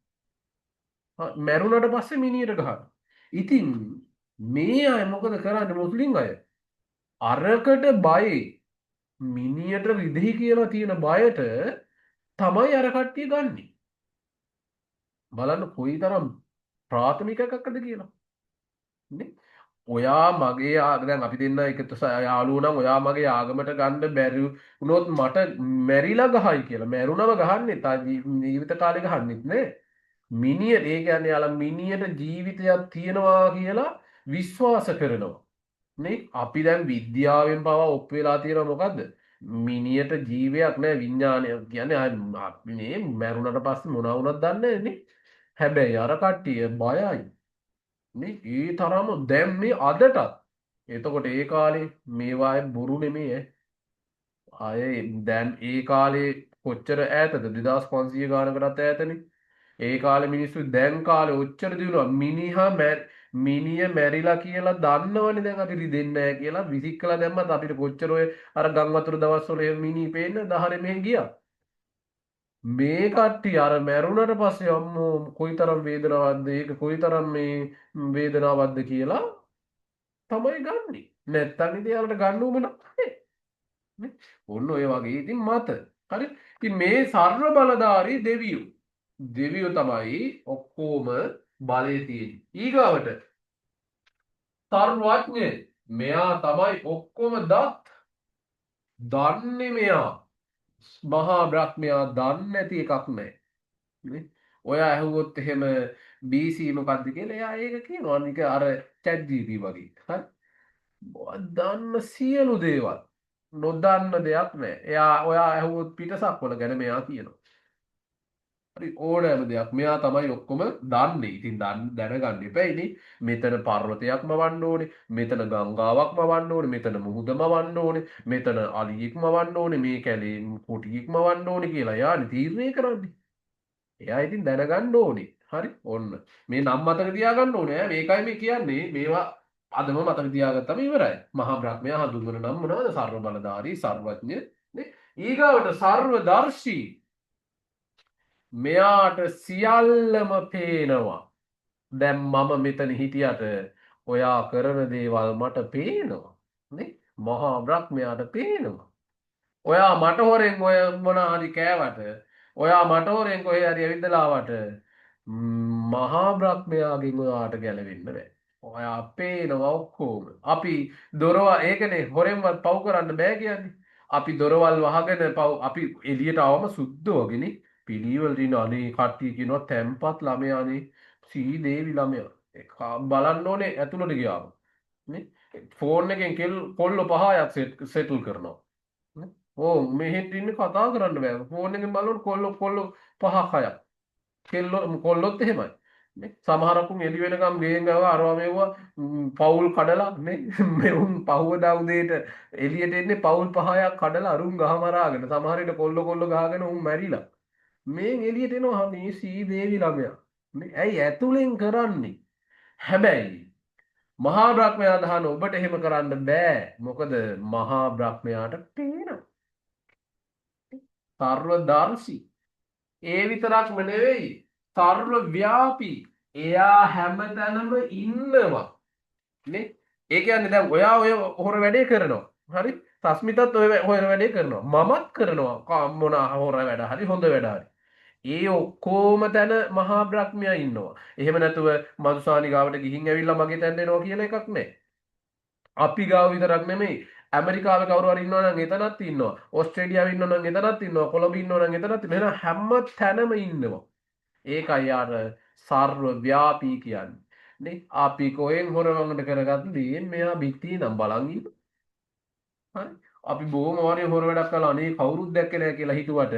මැරුණට පස්සේ මිනියට ගහනවා. ඉතින් මේ අය මොකද කරන්නේ මුස්ලිම් අය? අරකට බයයි. මිනියට රිදෙහි කියලා තියෙන බයට තමයි අර කට්ටිය ගන්නෙ. බලන්න කොයිතරම් ප්‍රාථමික එකක්ද කියලා. නේ? ඔයා මගේ දැන් අපි දෙන්න එකතු යාළුවෝ නම් ඔයා මගේ ආගමට ගන්න බැරි වුණොත් මට මැරිලා ගහයි කියලා. මැරුණම ගහන්නේ තා ජීවිත කාලේ ගහන්නෙත් නේ. මිනිය ඒ කියන්නේ යාලා මිනියට ජීවිතයක් තියෙනවා කියලා විශ්වාස කරනවා. නේ අපි දැන් විද්‍යාවෙන් පවා ඔප්පු වෙලා තියෙනවා මොකද්ද? මිනියට ජීවයක් නැහැ විඥානය කියන්නේ මේ මැරුණට පස්සේ මොනවා වුණත් දන්නේ නැහැ නේ. හැබැයි අර කට්ටිය බයයි. නේ ඒ තරම දැන් මේ අදටත් එතකොට ඒ කාලේ මේවායේ බොරු නෙමෙයි ආයේ දැන් ඒ කාලේ කොච්චර ඈතද 2500 ගානකටත් ඈතනේ ඒ කාලේ මිනිස්සු දැන් කාලේ ඔච්චර දිනුවා මිනිය මැරිලා කියලා දන්නවනේ දැන් අපි රිදෙන්නේ නැහැ කියලා විසිකලා දැම්මත් අපිට කොච්චර ඔය අර ගම් වතුර දවස්වල මිනි පේන්න දහරේ මෙහෙ ගියා මේ කට්ටිය අර මැරුණට පස්සේ අම්මෝ කොයිතරම් වේදනාවක්ද ඒක කොයිතරම් මේ වේදනාවක්ද කියලා තමයි ගන්නෙ. නැත්තම් ඉතින් යාළුවට ගන්න උම නැහැ. නේ? ඔන්න ඔය වගේ ඉතින් මත. හරි. ඉතින් මේ සර්ව බලධාරී දෙවියෝ. දෙවියෝ තමයි ඔක්කොම බලය තියෙන්නේ. ඊගාවට සර්වඥ මෙයා තමයි ඔක්කොම දන්නේ මෙයා. මහා බ්‍රහ්මයා දන්නේ නැති එකක් නැහැ. නේ? ඔයා ඇහුවොත් එහෙම BC මොකද්ද කියලා එයා ඒක කියනවා. නික අර chat GPT වගේ. හරි. දන්න සියලු දේවල් නොදන්න දෙයක් නැහැ. එයා ඔයා ඇහුවොත් පිටසක්වල ගැන මෙයා කියනවා. හරි ඕනෑම දෙයක් මෙයා තමයි ඔක්කොම දන්නේ. ඉතින් දැනගන්න එපැයිනේ. මෙතන පර්වතයක්ම වන්න ඕනේ. මෙතන ගංගාවක්ම වන්න ඕනේ. මෙතන මුහුදම වන්න ඕනේ. මෙතන අලියෙක්ම වන්න ඕනේ. මේ කැලේ කුටියෙක්ම වන්න ඕනේ කියලා එයානේ තීරණය කරන්නේ. එයා ඉතින් දැනගන්න ඕනේ. හරි ඔන්න. මේ නම් මතක තියාගන්න ඕනේ. මේකයි මේ කියන්නේ. මේවා අදම මතක තියාගත්තම ඉවරයි. මහා බ්‍රහ්මයා හඳුන්වන නම් මොනවද? සර්ව බලධාරී, සර්වඥ, නේ? ඊගාවට සර්වදර්ශී. මෙයාට සියල්ලම පේනවා. දැන් මම මෙතන හිටියට ඔයා කරන දේවල් මට පේනවා. නේ? මහා බ්‍රහ්මයාට පේනවා. ඔයා මට හොරෙන් ඔය මොන හරි කෑවට ඔයා මට හොරෙන් කොහේ හරි ඇවිදලාවට මහා බ්‍රහ්මයාගෙන් ඔයාට ගැලවෙන්න බෑ. ඔයා පේනවා ඔක්කොම. අපි දොරවල් ඒකනේ හොරෙන්වත් පව් කරන්න බෑ කියන්නේ. අපි දොරවල් වහගෙන පව් අපි එළියට આવම සුද්ධ වගේනේ පිළිවෙල දින අනේ කට්ටිය කියනවා තැම්පත් ළමයානේ සී දේවි ළමයා. ඒක බලන්න ඕනේ ඇතුළට ගියාම. නේ? ෆෝන් එකෙන් කොල්ල 5ක් සෙටල් කරනවා. ඕ මෙහෙට ඉන්න කතා කරන්න බෑ. ෆෝන් එකෙන් බලනකොට කොල්ල 5ක් 6ක්. කොල්ලොත් එහෙමයි. නේ? සමහරකුන් එළි වෙනකම් ගේම් ගාවා අරවා මෙව්වා පවුල් කඩලා නේ මෙවුන් පහුවදා උදේට එළියට එන්නේ පවුල් 5ක් කඩලා අරුන් ගහ මරාගෙන සමහර විට කොල්ල ගහගෙන උන් මැරිලා. මේ එළියට එනවා මේ සී දේවි ළමයා. නේ? ඇයි ඇතුලෙන් කරන්නේ? හැබැයි මහා බ්‍රහ්මයා දහන ඔබට එහෙම කරන්න බෑ. මොකද මහා බ්‍රහ්මයාට පේනවා. සර්වදර්ශී. ඒ විතරක්ම නෙවෙයි. සර්ව ව්‍යාපී. එයා හැමතැනම ඉන්නවා. නේ? ඒ කියන්නේ දැන් ඔයා ඔය හොර වැඩේ කරනවා. හරි? සස්මිතත් ඔය හොර වැඩේ කරනවා. මමත් කරනවා. මොන හොර වැඩ හරි හොඳ වැඩ හරි. ඒ ඔක්කොම තැන මහා බ්‍රහ්මයා ඉන්නවා. එහෙම නැතුව මදුසානි ගාවට ගිහින් ඇවිල්ලා මගේ තැනට එනවා කියලා එකක් නැහැ. අපි ගාව විතරක් නෙමෙයි ඇමරිකාවේ කවුරු හරි ඉන්නවා නම් එතනත් ඉන්නවා. ඕස්ට්‍රේලියාවේ ඉන්නවා නම් එතනත් ඉන්නවා. කොළඹ ඉන්නවා නම් එතනත් ඉන්නවා. එහෙනම් හැම තැනම ඉන්නවා. ඒකයි අර සර්ව ව්‍යාපී කියන්නේ. නේ අපි කොහෙන් හොරවන්නට කරගත්ත දේ මෙයා බිත්තියේ නම් බලන් ඉන්න. හරි. අපි බොහොම වාරේ හොර වැඩක් කළා. අනේ කවුරුත් දැක්කේ නැහැ කියලා හිතුවට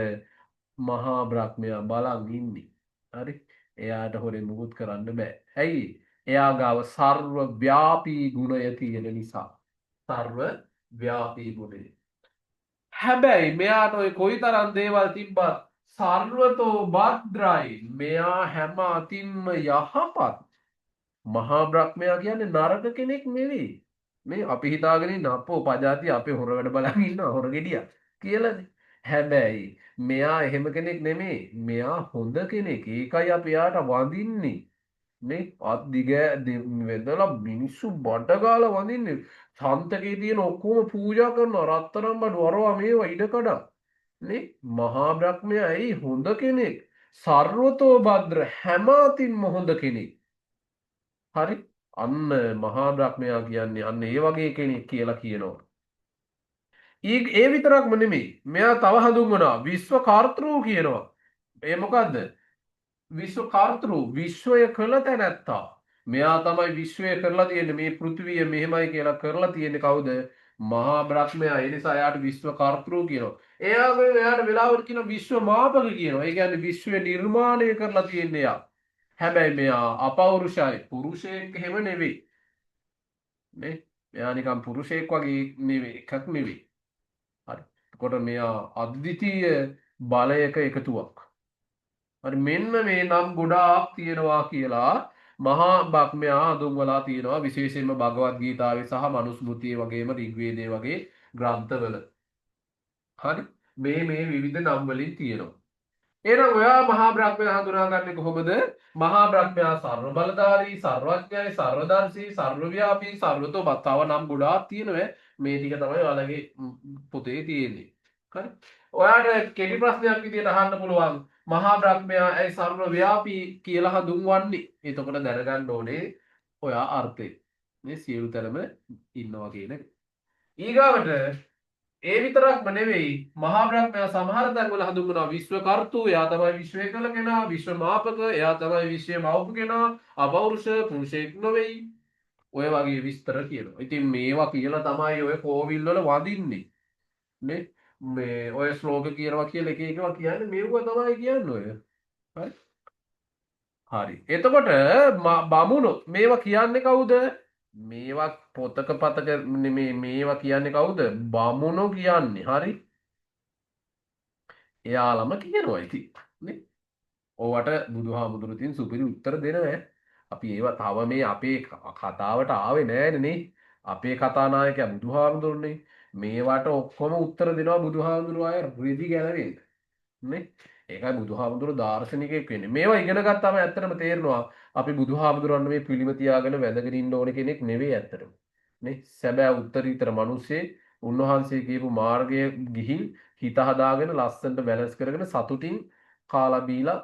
මහා බ්‍රහ්මයා බලන් ඉන්නේ. හරි. එයාට හොරෙන් මුකුත් කරන්න බෑ. ඇයි? එයා ගාව සර්ව ව්‍යාපී ගුණය තියෙන නිසා. සර්ව ව්‍යාපී ගුණය. හැබැයි මෙයාට ඔය කොයිතරම් දේවල් තිබ්බත් සර්වතෝ භද්‍රයි. මෙයා හැම අතින්ම යහපත්. මහා බ්‍රහ්මයා කියන්නේ නරක කෙනෙක් නෙවෙයි. මේ අපි හිතාගෙන ඉන්න අපෝ පජාතිය අපේ හොර වැඩ බලන් ඉන්නවා හොර ගෙඩියක් කියලානේ. හැබැයි මෙයා එහෙම කෙනෙක් නෙමෙයි. මෙයා හොඳ කෙනෙක්. ඒකයි අපි යාට වඳින්නේ. මේ අත් දිග වෙදලා මිනිස්සු බඩ ගාලා වඳින්නේ. සන්තකේ තියෙන ඔක්කොම පූජා කරනවා. රත්තරන් බඩු අරවා මේවා ඉඩකඩ. නේ මහා බ්‍රහ්මයා ඇයි හොඳ කෙනෙක්. සර්වතෝ භද්‍ර හැම අතින්ම හොඳ කෙනෙක්. හරි අන්න මහා බ්‍රහ්මයා කියන්නේ අන්න ඒ වගේ කෙනෙක් කියලා කියනවා. ඒ විතරක්ම නෙමෙයි. මෙයා තව හඳුන්වනවා විශ්ව කර්තෘ කියනවා. ඒ මොකද්ද? විශ්ව කර්තෘ විශ්වය කළ තැනැත්තා. මෙයා තමයි විශ්වය කරලා තියෙන්නේ මේ පෘථිවිය මෙහෙමයි කියලා කරලා තියෙන්නේ කවුද? මහා බ්‍රහ්මයා. ඒ නිසා එයාට විශ්ව කර්තෘ කියනවා. එයාට වෙලාවට කියන විශ්ව මාපක කියනවා. ඒ කියන්නේ විශ්වය නිර්මාණය කරලා තියෙන්නේ එයා. හැබැයි මෙයා අපෞරුෂයි. පුරුෂයෙක් එහෙම නෙවෙයි. නේ මෙයා නිකන් පුරුෂයෙක් වගේ නෙවෙයි එකක් නෙවෙයි. හරි. එතකොට මෙයා අද්විතීය බලයක එකතුවක්. හරි මෙන්න මේ නම් ගොඩාක් තියෙනවා කියලා මහා බ්‍රහ්මයා හඳුන්වලා තියෙනවා විශේෂයෙන්ම භගවත් ගීතාවේ සහ මනුස්මෘතියේ වගේම ඍග්වේදයේ වගේ ග්‍රන්ථවල. හරි මේ විවිධ නම් වලින් තියෙනවා. එහෙනම් ඔයා මහා බ්‍රහ්මයා හඳුනාගන්නේ කොහොමද? මහා බ්‍රහ්මයා සර්ව බලධාරී, සර්වඥයි, සර්වදර්ශී, සර්වව්‍යාපී, සර්වතෝ බතාව නම් ගොඩාක් තියෙනවා. මේ ටික තමයි ඔයාලගේ පොතේ තියෙන්නේ. හරි. ඔයාට කෙටි ප්‍රශ්නයක් විදියට අහන්න පුළුවන්. මහා බ්‍රහ්මයා ඇයි සර්වව්‍යාපී කියලා හඳුන්වන්නේ? එතකොට දැනගන්න ඕනේ ඔයා අර්ථය. මේ සියලු තැනම ඉන්නවා කියන එක. ඊගාවට ඒ විතරක්ම නෙවෙයි මහා බ්‍රහ්මයා සමහර තැන්වල හඳුන්වනවා විශ්වකර්තෘ. එයා තමයි විශ්වය කළ කෙනා. විශ්ව මාපක. එයා තමයි විශ්වය මවපු කෙනා. අපෞරුෂ පුරුෂයෙක් නෙවෙයි. ඔය වගේ විස්තර කියනවා. ඉතින් මේවා කියලා තමයි ඔය කෝවිල් වල වඳින්නේ. නේ මේ ඔය ශ්ලෝක කියනවා කියලා එක එකවා කියන්නේ මේවා තමයි කියන්නේ ඔය. හරි. හරි. එතකොට බමුණු මේවා කියන්නේ කවුද? මේවා පොතක පතක නෙමේ මේවා කියන්නේ කවුද? බමුණෝ කියන්නේ. හරි. එයාලම කියනවා ඉතින්. නේ? ඕවට බුදුහාමුදුරු තින් සුපිරි උත්තර දෙනවා. අපි ඒවා තව මේ අපේ කතාවට ආවේ නෑනේ නේ. අපේ කතානායකයා බුදුහාමුදුරනේ. මේවට ඔක්කොම උත්තර දෙනවා බුදුහාමුදුරුවෝ අය රිදි ගැලවෙන්න. නේ? ඒකයි බුදුහාමුදුරුවෝ දාර්ශනිකයෙක් වෙන්නේ. මේවා ඉගෙන ගත්තාම ඇත්තටම තේරෙනවා අපි බුදුහාමුදුරන් මේ පිළිම තියාගෙන වැඳගෙන ඉන්න ඕන කෙනෙක් නෙවෙයි ඇත්තටම. නේ? සැබෑ උත්තරීතර මිනිස්සේ උන්වහන්සේ කියපු මාර්ගය ගිහින් හිත හදාගෙන ලස්සනට බැලන්ස් කරගෙන සතුටින් කාලා බීලා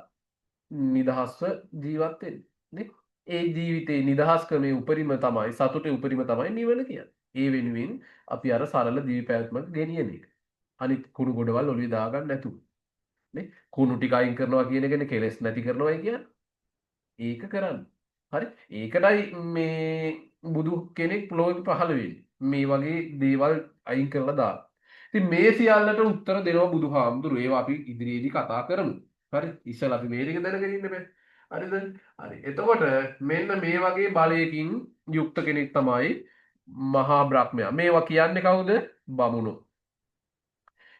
නිදහස්ව ජීවත් වෙන්න. නේ? ඒ ජීවිතේ නිදහස්කමේ උපරිම තමයි සතුටේ උපරිම තමයි නිවන කියන්නේ. ඒ වෙනුවෙන් අපි අර සරල දිවි පැවැත්මක් ගෙනියන එක. අනිත් කුණු ගොඩවල් ඔළුවේ දාගන්න නැතුව. නේ? කුණු ටික අයින් කරනවා කියන එකනේ කෙලෙස් නැති කරනවායි කියන්නේ. ඒක කරන්න. හරි? ඒකටයි මේ බුදු කෙනෙක් ලෝකෙ පහළ වෙන්නේ. මේ වගේ දේවල් අයින් කරලා දාන්න. ඉතින් මේ සියල්ලට උත්තර දෙනවා බුදුහාමුදුරු. ඒවා අපි ඉදිරියේදී කතා කරමු. හරි? ඉස්සෙල්ලා අපි මේ ටික දැනගෙන ඉන්න බෑ. හරිද? හරි. එතකොට මෙන්න මේ වගේ බලයකින් යුක්ත කෙනෙක් තමයි මහා බ්‍රහ්මයා. මේවා කියන්නේ කවුද? බමුණෝ.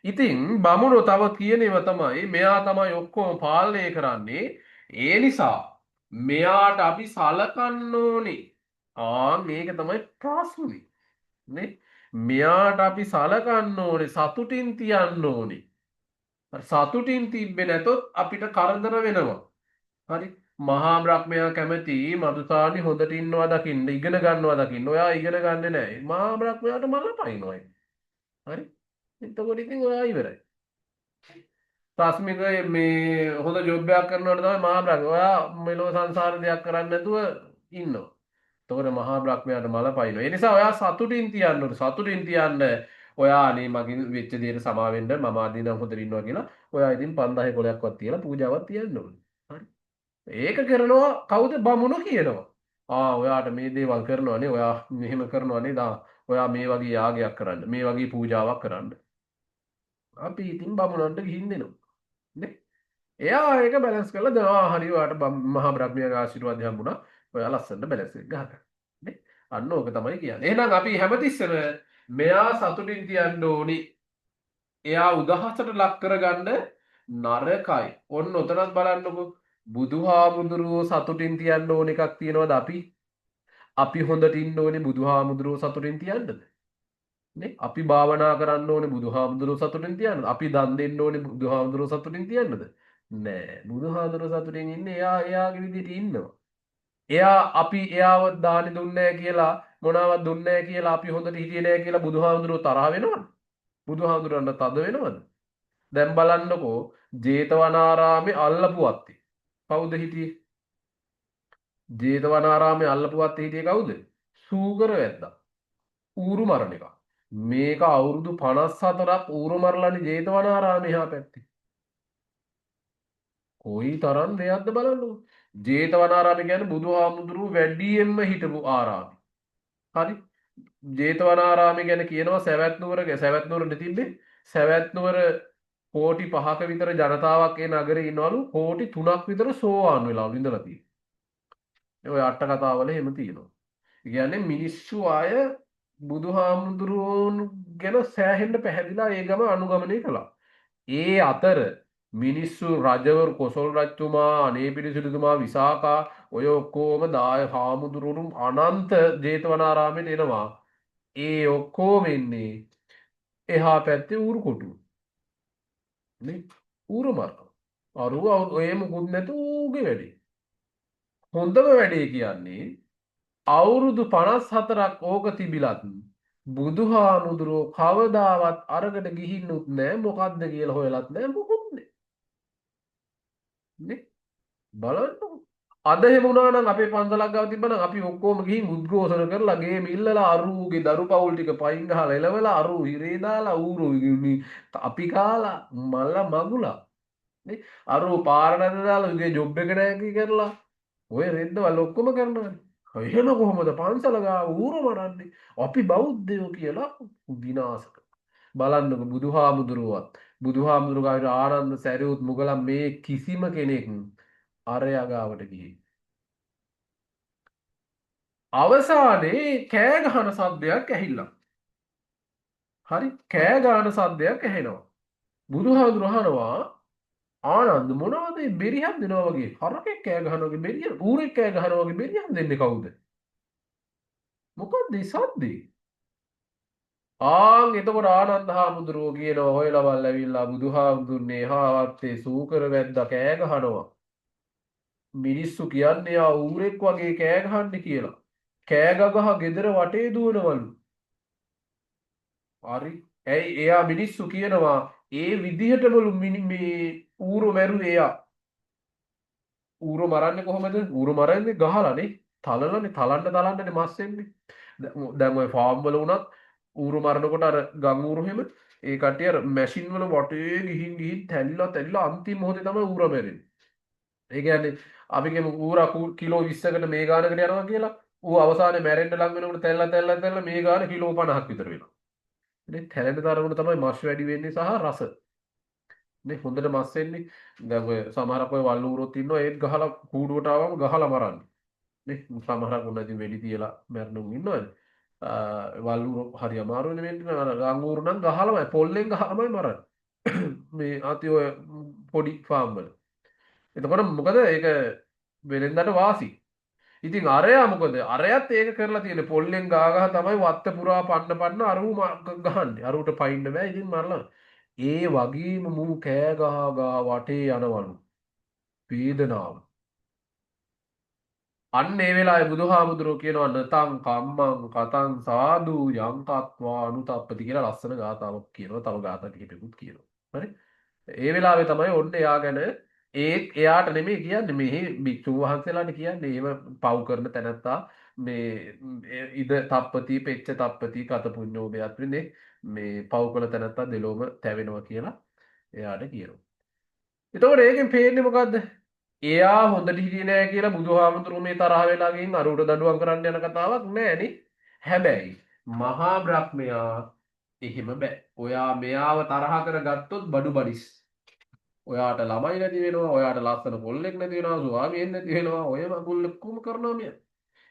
ඉතින් බමුණෝ තව කියනේව තමයි මෙයා තමයි ඔක්කොම පාලනය කරන්නේ. ඒ නිසා මෙයාට අපි සලකන්න ඕනේ. මේක තමයි ප්‍රශ්නේ. නේ? මෙයාට අපි සලකන්න ඕනේ සතුටින් තියන්න ඕනේ. සතුටින් තිබ්බේ නැතොත් අපිට කරදර වෙනවා. හරි මහා බ්‍රහ්මයා කැමති මදුසානි හොඳට ඉන්නවා දකින්න ඉගෙන ගන්නවා දකින්න. ඔයා ඉගෙන ගන්නෙ නැහැ. මහා බ්‍රහ්මයාට මල පයින්නවා. හරි එතකොට ඉතින් ඔයා ඉවරයි. සස්මික මේ හොඳ ජොබ් එකක් කරනකොට තමයි මහා බ්‍රහ්ම. ඔයා මෙලෝ සංසාර දෙයක් කරන්නේ නැතුව ඉන්නවා. එතකොට මහා බ්‍රහ්මයාට මල පයින්නවා. ඒ නිසා ඔයා සතුටින් තියන්න ඕනේ. සතුටින් තියන්න ඔයා අනේ මගින් වෙච්ච දේට සමා වෙන්න මම ආදී නම් හොඳට ඉන්නවා කියලා ඔයා ඉතින් 5000 කොලයක්වත් තියලා පූජාවක් තියන්න ඕනේ. හරි. ඒක කරනවා කවුද බමුණෝ කියනවා. ඔයාට මේ දේවල් කරනවානේ ඔයා මෙහෙම කරනවානේ ඔයා මේ වගේ යාගයක් කරන්න. මේ වගේ පූජාවක් කරන්න. අපි ඉතින් බමුණන්ට ගිහින් දෙනවා. නේ? එයා ඒක බැලන්ස් කරලා දෙනවා. හරි ඔයාට මහා බ්‍රහ්මයාගේ ආශිර්වාදය හම්බුණා. ඔයා ලස්සනට බැලන්ස් එක ගහගන්න. නේ? අන්න ඕක තමයි කියන්නේ. එහෙනම් අපි හැමතිස්සෙම මෙයා සතුටින් තියන්න ඕනි. එයා උදහසට ලක් කරගන්න නරකයි. ඔන්න ඔතනත් බලන්නකෝ. බුදුහාමුදුරුවෝ සතුටින් තියන්න ඕන එකක් තියෙනවද අපි? අපි හොඳට ඉන්න ඕනේ බුදුහාමුදුරුවෝ සතුටින් තියන්නද? නේ? අපි භාවනා කරන්න ඕනේ බුදුහාමුදුරුවෝ සතුටින් තියන්නද? අපි දන් දෙන්න ඕනේ බුදුහාමුදුරුවෝ සතුටින් තියන්නද? නෑ. බුදුහාමුදුරුවෝ සතුටින් ඉන්නේ එයාගේ විදිහට ඉන්නවා. අපි එයාව දානි දුන්නේ නැහැ කියලා මොනවත් දුන්නේ නැහැ කියලා අපි හොඳට හිටියේ නැහැ කියලා බුදුහාමුදුරුවෝ තරහ වෙනවද? බුදුහාමුදුරන්ට තද වෙනවද? දැන් බලන්නකෝ ජේතවනාරාමේ අල්ලපු අත්තේ. කවුද හිටියේ? ජේතවනාරාමේ අල්ලපු අත්තේ හිටියේ කවුද? සූකර වැද්දා. ඌරු මරණ එක. මේක අවුරුදු 54ක් ඌරු මරලානේ ජේතවනාරාමේ එහා පැත්තේ. කොයි තරම් දෙයක්ද බලන්නකෝ. ජේතවනාරාමේ කියන්නේ බුදුහාමුදුරුවෝ වැඩියෙන්ම හිටපු ආරාමය. හරි. ජේතවනාරාමේ ගැන කියනවා සවැත් නුවරට තිබ්බේ සවැත් නුවර කෝටි 5ක විතර ජනතාවක් ඒ නගරේ ඉන්නවලු කෝටි 3ක් විතර සෝවාන් වෙලාලු ඉඳලා තියෙන්නේ. ඔය අට කතාවල එහෙම තියෙනවා. ඒ කියන්නේ මිනිස්සු අය බුදුහාමුදුරුවෝන් ගැන සෑහෙන්න පැහැදිලා ඒ ගම අනුගමනය කළා. ඒ අතර මිනිස්සු රජවරු කොසල් රජතුමා අනේපිඩි සිටුතුමා විසාකා ඔය ඔක්කොම දාය හාමුදුරුවරු අනන්ත ජේතවනාරාමයට එනවා. ඒ ඔක්කොම එන්නේ එහා පැත්තේ ඌරු කොටු. නේ? ඌරු මරනවා. අරුව ඔය මුකුත් නැතු ඌගේ වැඩේ. හොඳම වැඩේ කියන්නේ අවුරුදු 54ක් ඕක තිබිලත් බුදුහාමුදුරුවෝ කවදාවත් අරකට ගිහින්නුත් නෑ මොකද්ද කියලා හොයලත් නෑ මොකුත් නෑ. නේ? බලන්න. අද එහෙම වුණා නම් අපේ පන්සලක් ගාව තිබ්බනම් අපි ඔක්කොම ගිහින් උද්ඝෝෂණ කරලා ගේම ඉල්ලලා අරුගේ දරු පවුල් ටික පයින් ගහලා එලවලා අරු හිරේ දාලා ඌරු අපි කාලා මල්ල මගුලා නේ අරු පාරට දාලා උගේ ජොබ් එක නැහැ කරලා ඔය රෙද්දවල් ඔක්කොම කරනවා. එහෙම කොහොමද පන්සල ගාව ඌරු මරන්නේ? අපි බෞද්ධයෝ කියලා විනාශ බලන්නකො බුදුහාමුදුරුවත් බුදුහාමුදුරුවෝ ආනන්ද සැරියුත් මුගලන් මේ කිසිම කෙනෙක් අරයා ගාවට ගියේ අවසානයේ කෑ ගහන සද්දයක් ඇහිල්ලා. හරි කෑ ගහන සද්දයක් ඇහෙනවා. බුදුහාමුදුරුවෝ අහනවා ආනන්ද මොනවද මේ බෙරිහක් දෙනවා වගේ හරකෙක් කෑ ගහනවා වගේ බෙරිහ ඌරෙක් කෑ ගහනවා වගේ බෙරිහක් දෙන්නේ කවුද? මොකක්ද මේ සද්දේ? එතකොට ආනන්ද හාමුදුරුවෝ කියනවා හොයලවල් ඇවිල්ලා බුදුහාමුදුරනේ හාවත්තේ සූකර වැද්දා කෑ ගහනවා. මිනිස්සු කියන්නේ ඌරෙක් වගේ කෑ ගහන්නේ කියලා. කෑ ගගහ ගෙදර වටේ දුවනවලු. හරි. ඇයි එයා මිනිස්සු කියනවා ඒ විදිහටමලු මේ ඌරු මැරුවේ එයා. ඌරු මරන්නේ කොහොමද? ඌරු මරන්නේ ගහලානේ. තලලානේ තලන්නනේ මස් එන්නේ. දැන් ඔය ෆාම් වල වුණත් ඌරු මරනකොට අර ගම් ඌරු හැම ඒ කට්ටිය අර මැෂින් වල වටේ ගිහින් තැලිලා අන්තිම මොහොතේ තමයි ඌර මැරෙන්නේ. ඒ කියන්නේ අපි කියමු ඌරා කිලෝ 20කට මේ ගානකට යනවා කියලා. ඌ අවසානයේ මැරෙන්න ලඟ වෙනකොට තැල්ලා මේ ගාන කිලෝ 50ක් විතර වෙනවා. ඉතින් තැලෙන තරමට තමයි මස් වැඩි වෙන්නේ සහ රස. නේ හොඳට මස් එන්නේ. දැන් ඔය සමහරක් ඔය වල් ඌරොත් ඉන්නවා ඒත් ගහලා කූඩුවට ආවම ගහලා මරන්නේ. නේ සමහරක් උන් නැති වෙඩි තියලා මැරෙනුන් ඉන්නවනේ. වල් ඌර හරි අමාරුනේ වෙන්නේ. අර ගම් ඌර නම් ගහලාමයි පොල්ලෙන් ගහලාමයි මරන්නේ. මේ අති ඔය පොඩි ෆාම් වල. එතකොට මොකද ඒක වෙලෙන්දට වාසි. ඉතින් අරයා මොකද අරයත් ඒක කරලා තියෙන පොල්ලෙන් ගාගහ තමයි වත්ත පුරා පන්න අරූ ගහන්නේ. අරූට පයින්න බෑ ඉතින් මරලා. ඒ වගේම මූ කෑ ගහා වටේ යනවලු. වේදනාව. අන්න ඒ වෙලාවේ බුදුහාමුදුරුවෝ කියනවා නතං කම්මං කතං සාදු යං තත්වා අනුතප්පති කියලා ලස්සන ගාතාවක් කියනවා. තව ගාථා කිහිපෙකුත් කියනවා. හරි? ඒ වෙලාවේ තමයි ඔන්න එයා ගැන එයාට නෙමෙයි කියන්නේ මෙහි භික්ෂුන් වහන්සේලාට කියන්නේ එහෙම පව් කරන තැනැත්තා මේ ඉද තප්පති පෙච්ච තප්පති කත පුඤ්ඤෝභයත්‍රනේ මේ පව් කළ තැනැත්තා දෙලොවම තැවෙනවා කියලා එයාට කියනවා. එතකොට ඒකෙන් පේන්නේ මොකද්ද? එයා හොඳට හිටියේ නෑ කියලා බුදුහාමුදුරුවෝ මේ තරහ වෙලා ගින් අර උට දඬුවම් කරන්න යන කතාවක් නෑනේ. හැබැයි මහා බ්‍රහ්මයා එහෙම බෑ. ඔයා මෙයාව තරහ කරගත්තොත් බඩු බඩිස්. ඔයාට ළමයි නැති වෙනවා, ඔයාට ලස්සන කොල්ලෙක් නැති වෙනවා, ස්වාමියෙක් නැති වෙනවා, ඔය මගුල් ඔක්කොම කරනවා මෙයා.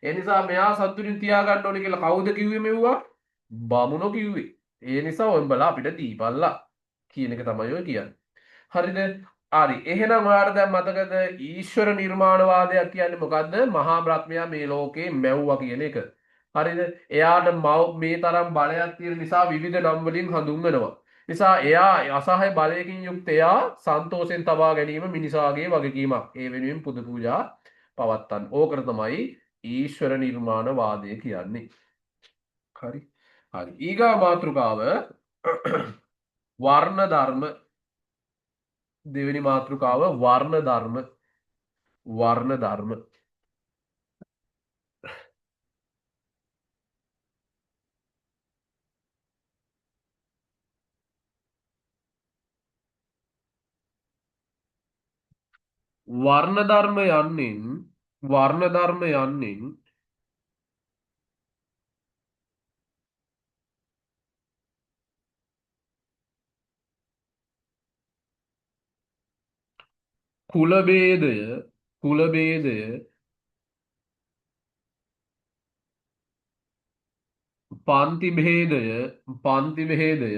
ඒ නිසා මෙයා සතුටින් තියාගන්න ඕනේ කියලා කවුද කිව්වේ මෙව්වා? බමුණෝ කිව්වේ. ඒ නිසා උඹලා අපිට දීපල්ලා කියන එක තමයි ඔය කියන්නේ. හරිද? හරි. එහෙනම් ඔයාලට දැන් මතකද ඊශ්වර නිර්මාණවාදයක් කියන්නේ මොකද්ද? මහා බ්‍රහ්මයා මේ ලෝකේ මැව්වා කියන එක. හරිද? එයාට මේ තරම් බලයක් තියෙන නිසා විවිධ නම් වලින් හඳුන්වනවා. නිසා එයා අසහාය බලයකින් යුක්ත එයා සන්තෝෂෙන් තබා ගැනීම මිනිසාගේ වගකීමක්. ඒ වෙනුවෙන් පුද පූජා පවත්තන්න. ඕකට තමයි ඊශ්වර නිර්මාණවාදය කියන්නේ. හරි. හරි. ඊගා මාතෘකාව වර්ණ ධර්ම. දෙවෙනි මාතෘකාව වර්ණ ධර්ම. වර්ණ ධර්ම. වර්ණ ධර්ම යන්නෙන් වර්ණ ධර්ම යන්නෙන් කුල භේදය කුල භේදය පන්ති භේදය පන්ති භේදය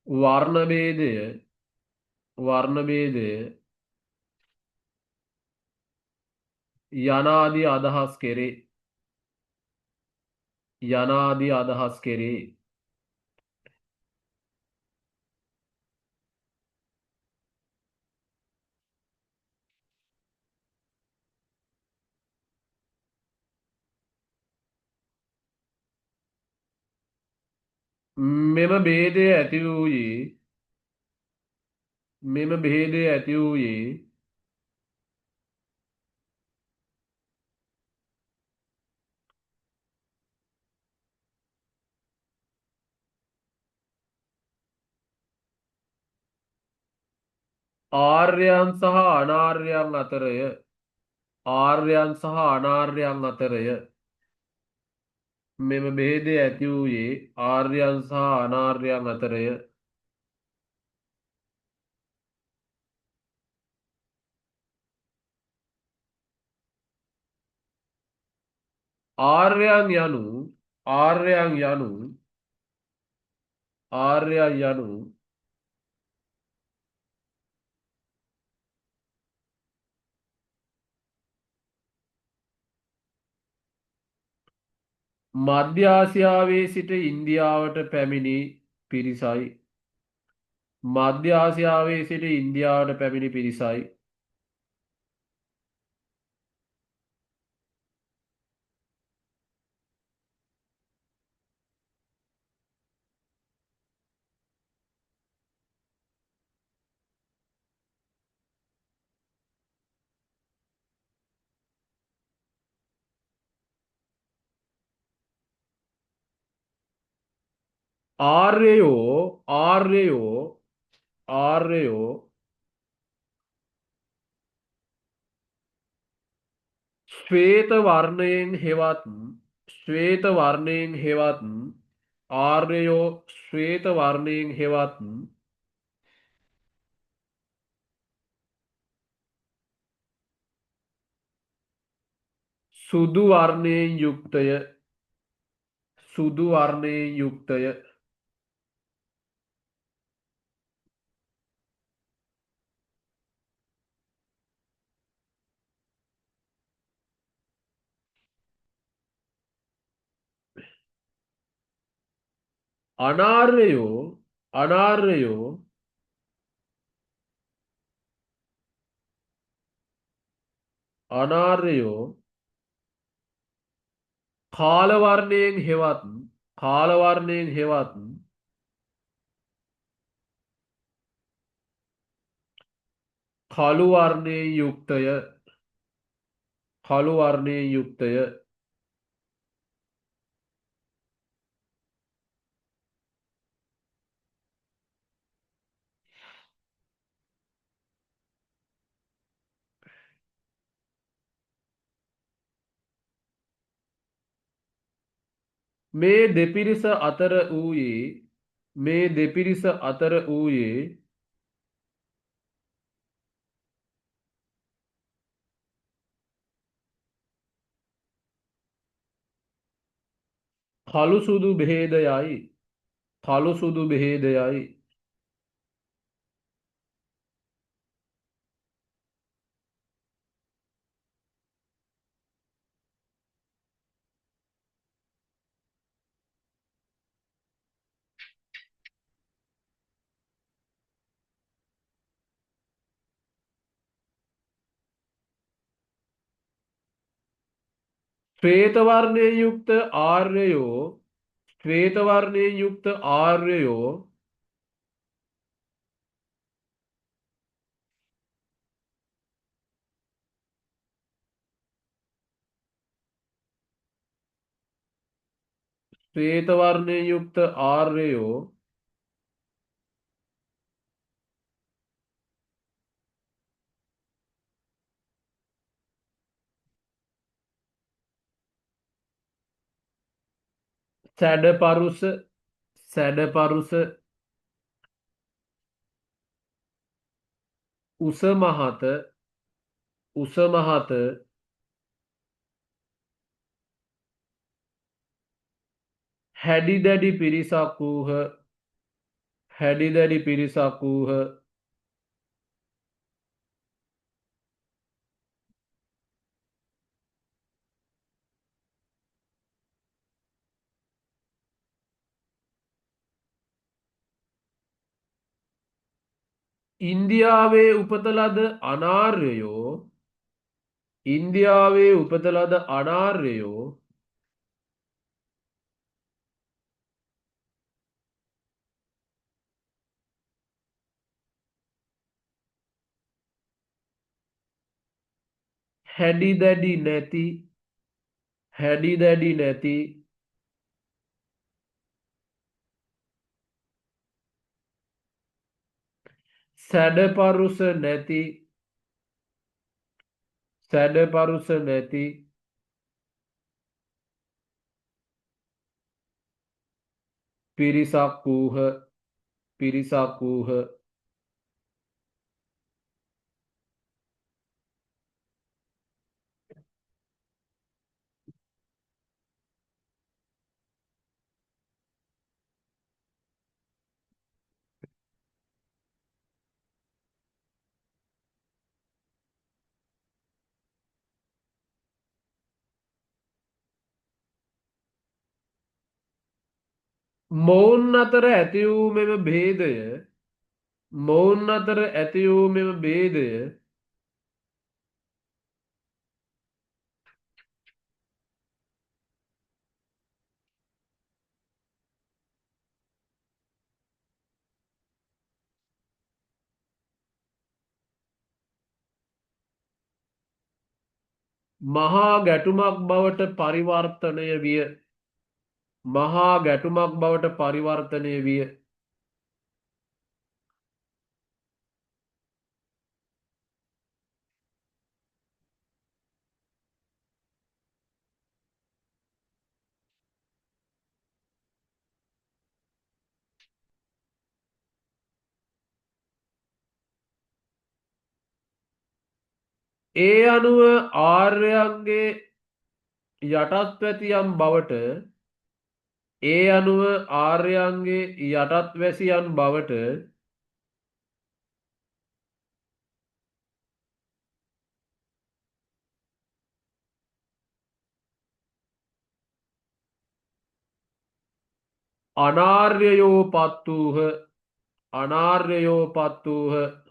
වර්ණ භේදය වර්ණ භේදය යනාදී අදහස් කෙරේ යනාදී අදහස් කෙරේ මෙම භේදය ඇති වූයේ මෙම භේදය ඇති වූයේ ආර්යයන් සහ අනාර්යයන් අතරය ආර්යයන් සහ අනාර්යයන් අතරය මෙම භේදය ඇති වූයේ ආර්යයන් සහ අනාර්යයන් අතරය ආර්යයන් යනු ආර්යයන් යනු ආර්යයන් යනු මධ්‍ය ආසියාවේ සිට ඉන්දියාවට පැමිණි පිරිසයි. මධ්‍ය ආසියාවේ සිට ඉන්දියාවට පැමිණි පිරිසයි. ආර්යයෝ ආර්යයෝ ආර්යයෝ ශ්වේත වර්ණයෙන් හෙවත් ශ්වේත වර්ණයෙන් හෙවත් ආර්යයෝ ශ්වේත වර්ණයෙන් හෙවත් සුදු වර්ණයෙන් යුක්තය සුදු වර්ණයෙන් යුක්තය අනාර්යයෝ අනාර්යයෝ අනාර්යයෝ කාලවර්ණයෙන් හෙවත් කාලවර්ණයෙන් හෙවත් කළු වර්ණයෙන් යුක්තය. කළු වර්ණයෙන් යුක්තය. මේ දෙපිරිස අතර වූයේ මේ දෙපිරිස අතර වූයේ කළු සුදු භේදයයි. කළු සුදු භේදයයි. ශ්වේත වර්ණයෙන් යුක්ත ආර්යයෝ ශ්වේත වර්ණයෙන් යුක්ත ආර්යයෝ ශ්වේත වර්ණයෙන් යුක්ත ආර්යයෝ සැඩපරුස සැඩපරුස උස මහත උස මහත හැඩි දැඩි පිරිසක් වූහ. හැඩි දැඩි පිරිසක් වූහ. ඉන්දියාවේ උපත ලද අනාර්යයෝ ඉන්දියාවේ උපත ලද අනාර්යයෝ හැඩි දැඩි නැති හැඩි දැඩි නැති සැඩපරුස නැති සැඩපරුස නැති පිරිසක් වූහ. පිරිසක් වූහ. මොවුන් අතර ඇති වූ මෙම භේදය මොවුන් අතර ඇති වූ මෙම භේදය මහා ගැටුමක් බවට පරිවර්තනය විය. මහා ගැටුමක් බවට පරිවර්තනය විය. ඒ අනුව ආර්යයන්ගේ යටත්වැතියන් බවට ඒ අනුව ආර්යයන්ගේ යටත්වැසියන් බවට අනාර්යයෝ පත් වූහ. අනාර්යයෝ පත් වූහ.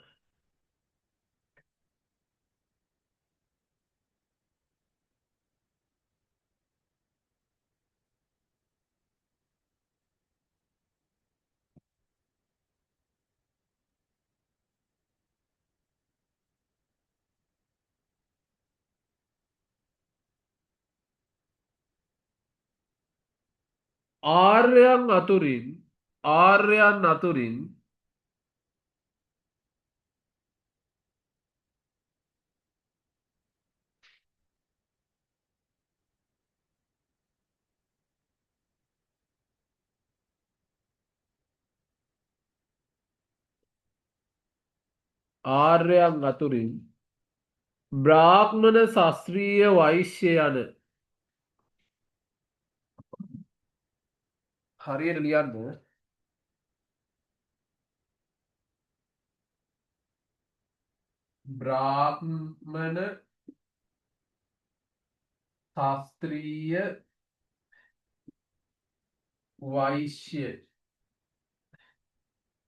ආර්යයන් අතුරින් ආර්යයන් අතුරින් බ්‍රාහ්මණ ශාස්ත්‍රීය වෛශ්‍ය යන හරියට ලියන්න බ්‍රාහ්මණ ශාස්ත්‍රීය වෛශ්‍ය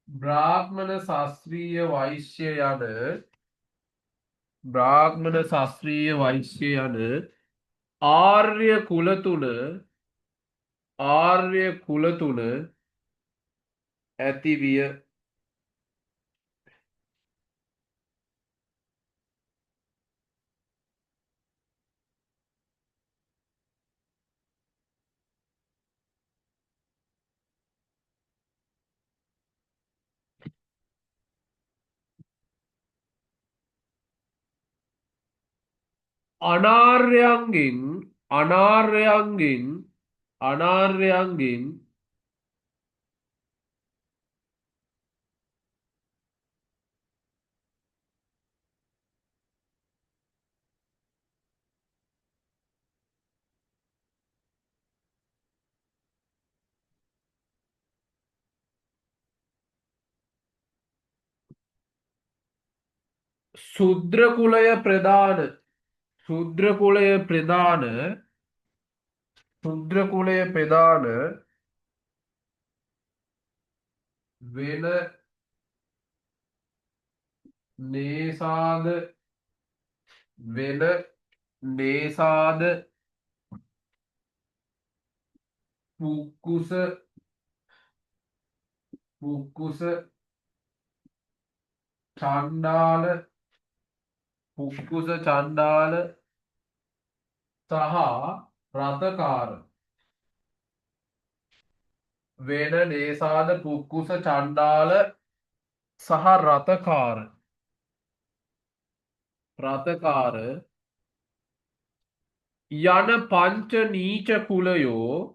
බ්‍රාහ්මණ ශාස්ත්‍රීය වෛශ්‍ය යන බ්‍රාහ්මණ ශාස්ත්‍රීය වෛශ්‍ය යන ආර්ය කුල තුන ඇති විය. අනාර්යයන්ගෙන් අනාර්යයන්ගෙන් අනාර්යයන්ගෙන් ශුද්‍ර කුලය ප්‍රධාන ශුද්‍ර කුලය ප්‍රධාන ශුද්‍ර කුලය ප්‍රධාන වෙන නේසාද වෙන නේසාද පුක්කුස පුක්කුස චණ්ඩාල පුක්කුස චණ්ඩාල සහ රතකාර වෙන නේසාද පුක්කුස චණ්ඩාල සහ රතකාර යන පංච නීච කුලයෝ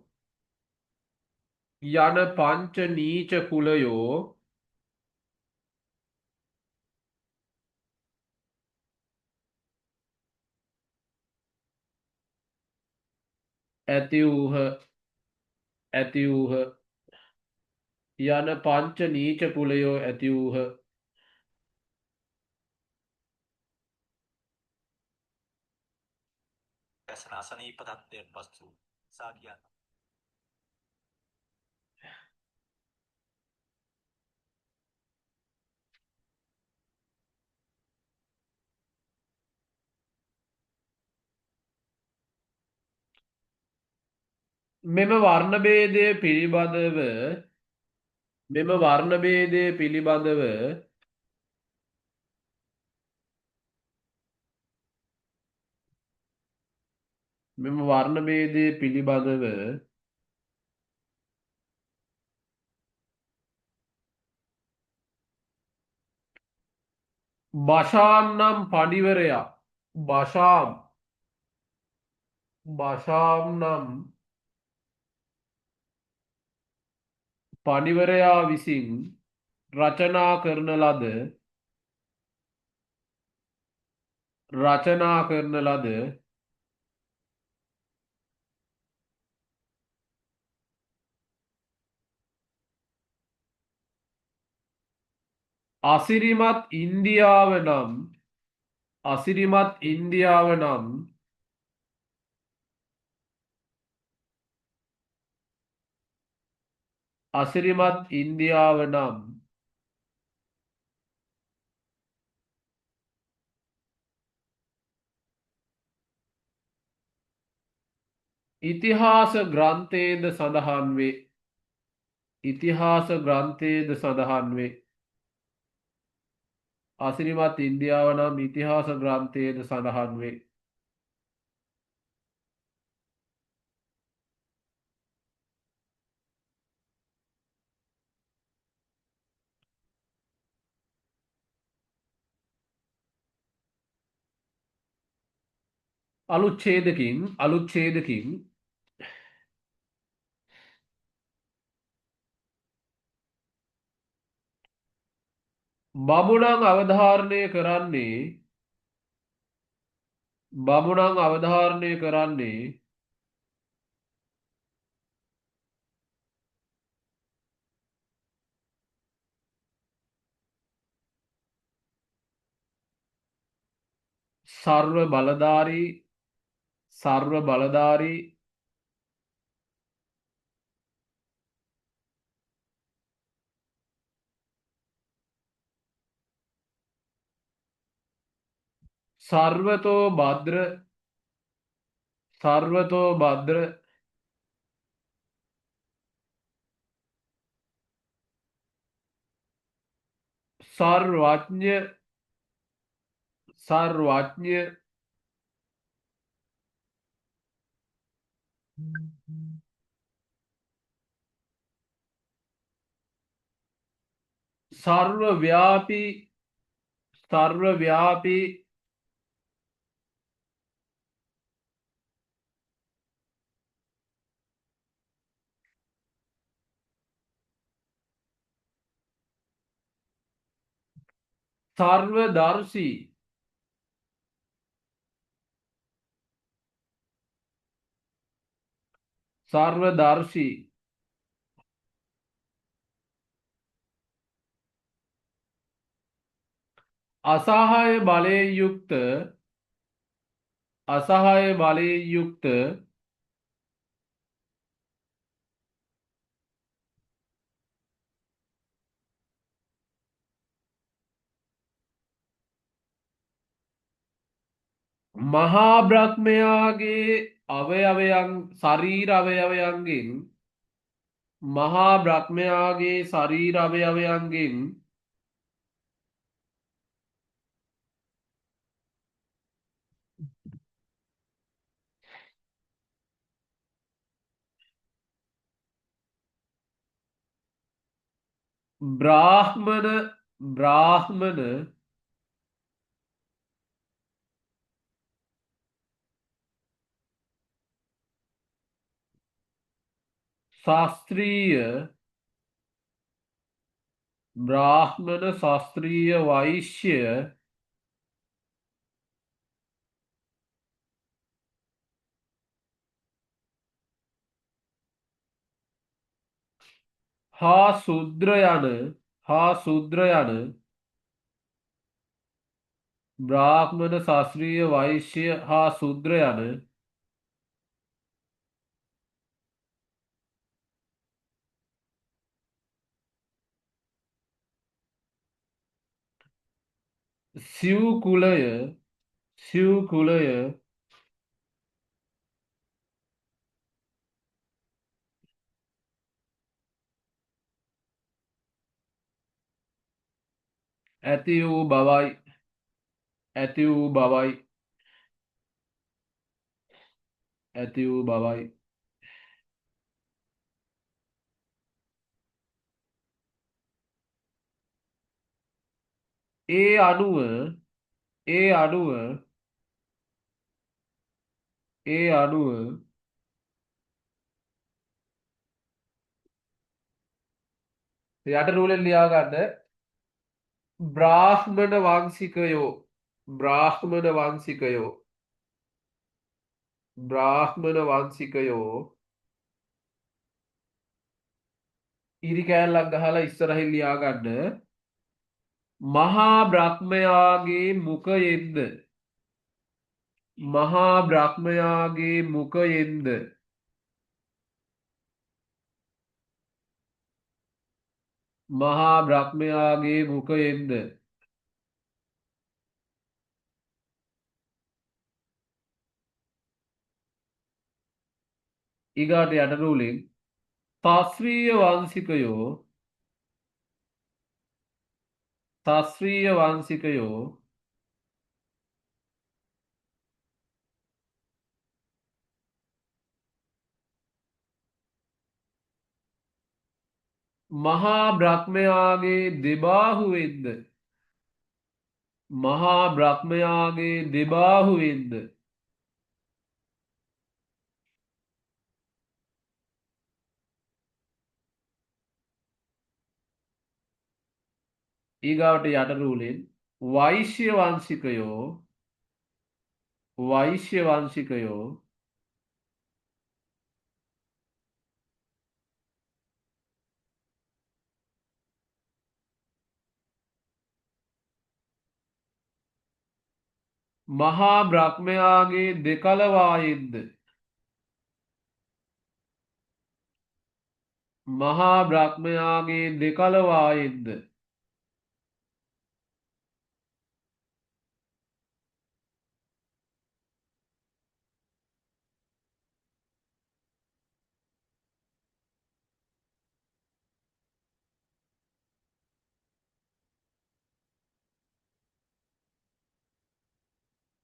ඇති වූහ යන පංච නීච කුලයෝ ඇති වූහ. අසනීප තත්ත්වයෙන් පසු සාගියන් මෙම වර්ණභේදය පිළිබඳව බෂාම් නම් පඬිවරයා විසින් රචනා කරන ලද අසිරිමත් ඉන්දියාව නම් ඉතිහාස ග්‍රන්ථයේද සඳහන් වේ. අසිරිමත් ඉන්දියාව නම් ඉතිහාස ග්‍රන්ථයේද සඳහන් වේ. අලුත් ඡේදකින් බමුණන් අවධාරණය කරන්නේ සර්ව බලධාරී සර්වතෝ භද්‍ර සර්වඥ සර්වව්‍යාපී සර්වදර්ශී අසහාය බලයෙන් යුක්ත මහා බ්‍රහ්මයාගේ ශරීර අවයවයන්ගෙන් බ්‍රාහ්මණ ශාස්ත්‍රීය වෛශ්‍ය හා ශූද්‍ර යන සිව් කුලය ඇති වූ බවයි. ඒ අනුව යට නූලෙන් ලියාගන්න බ්‍රාහ්මණ වංශිකයෝ ඉරි කෑල්ලක් ගහලා ඉස්සරහින් ලියාගන්න මහා බ්‍රහ්මයාගේ මුඛයෙන්ද ඊගාට යට නූලෙන් ශාස්ත්‍රීය වංශිකයෝ මහා බ්‍රහ්මයාගේ දෙබාහුවෙන්ද ඊගාවට යට රූලෙන් වෛශ්‍ය වංශිකයෝ මහා බ්‍රහ්මයාගේ දෙකලවායෙද්ද මහා බ්‍රහ්මයාගේ දෙකලවායෙද්ද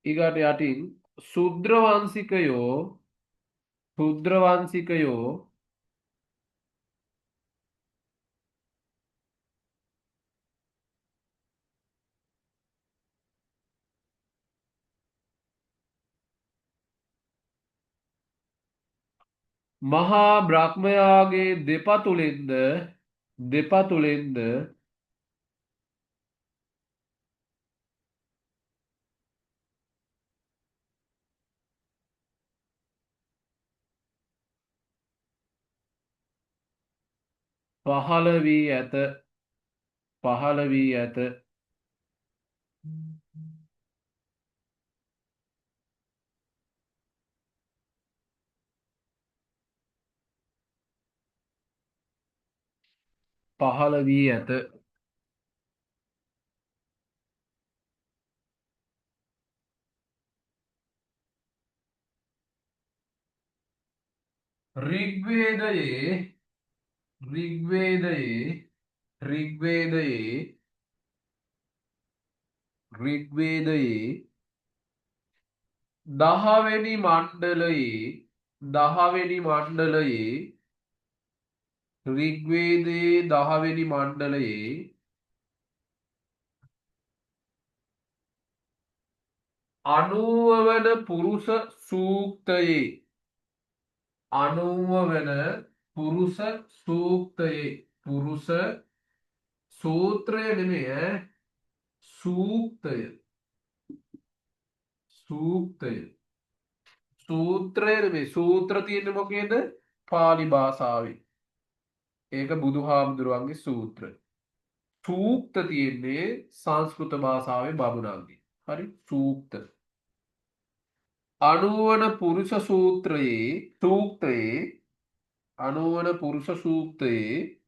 ඊගාට යටින් ශුද්‍රවංශිකයෝ මහා බ්‍රහ්මයාගේ දෙපතුලෙන්ද පහළ වී ඇත පහළ වී ඇත ඍග්වේදයේ ඍග්වේදයේ ඍග්වේදයේ ඍග්වේදයේ දහවෙනි මණ්ඩලයේ ඍග්වේදයේ 10 වෙනි මණ්ඩලයේ 90 වන පුරුෂ සූක්තයේ 90 වන පුරුෂ සූක්තයේ පුරුෂ සූත්‍රය නෙමෙයි සූක්තය සූත්‍රය නෙමෙයි සූත්‍ර තියෙන්නේ මොකේද පාලි භාෂාවේ ඒක බුදුහාමුදුරුවන්ගේ සූත්‍රය සූක්ත තියෙන්නේ සංස්කෘත භාෂාවේ බමුණන්ගේ හරි සූක්ත 90 වන පුරුෂ සූක්තයේ 90 වන පුරුෂ සූක්තයේ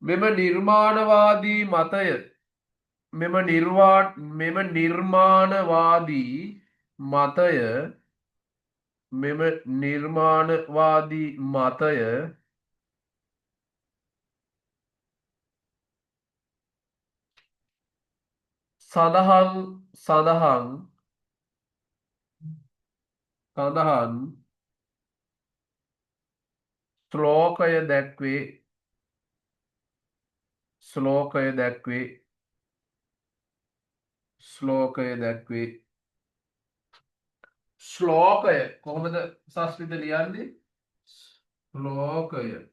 මෙම නිර්මාණවාදී මතය සඳහන් ශ්ලෝකය දැක්වේ ශ්ලෝකය කොහොමද සංස්කෘත ලියන්නේ ශ්ලෝකය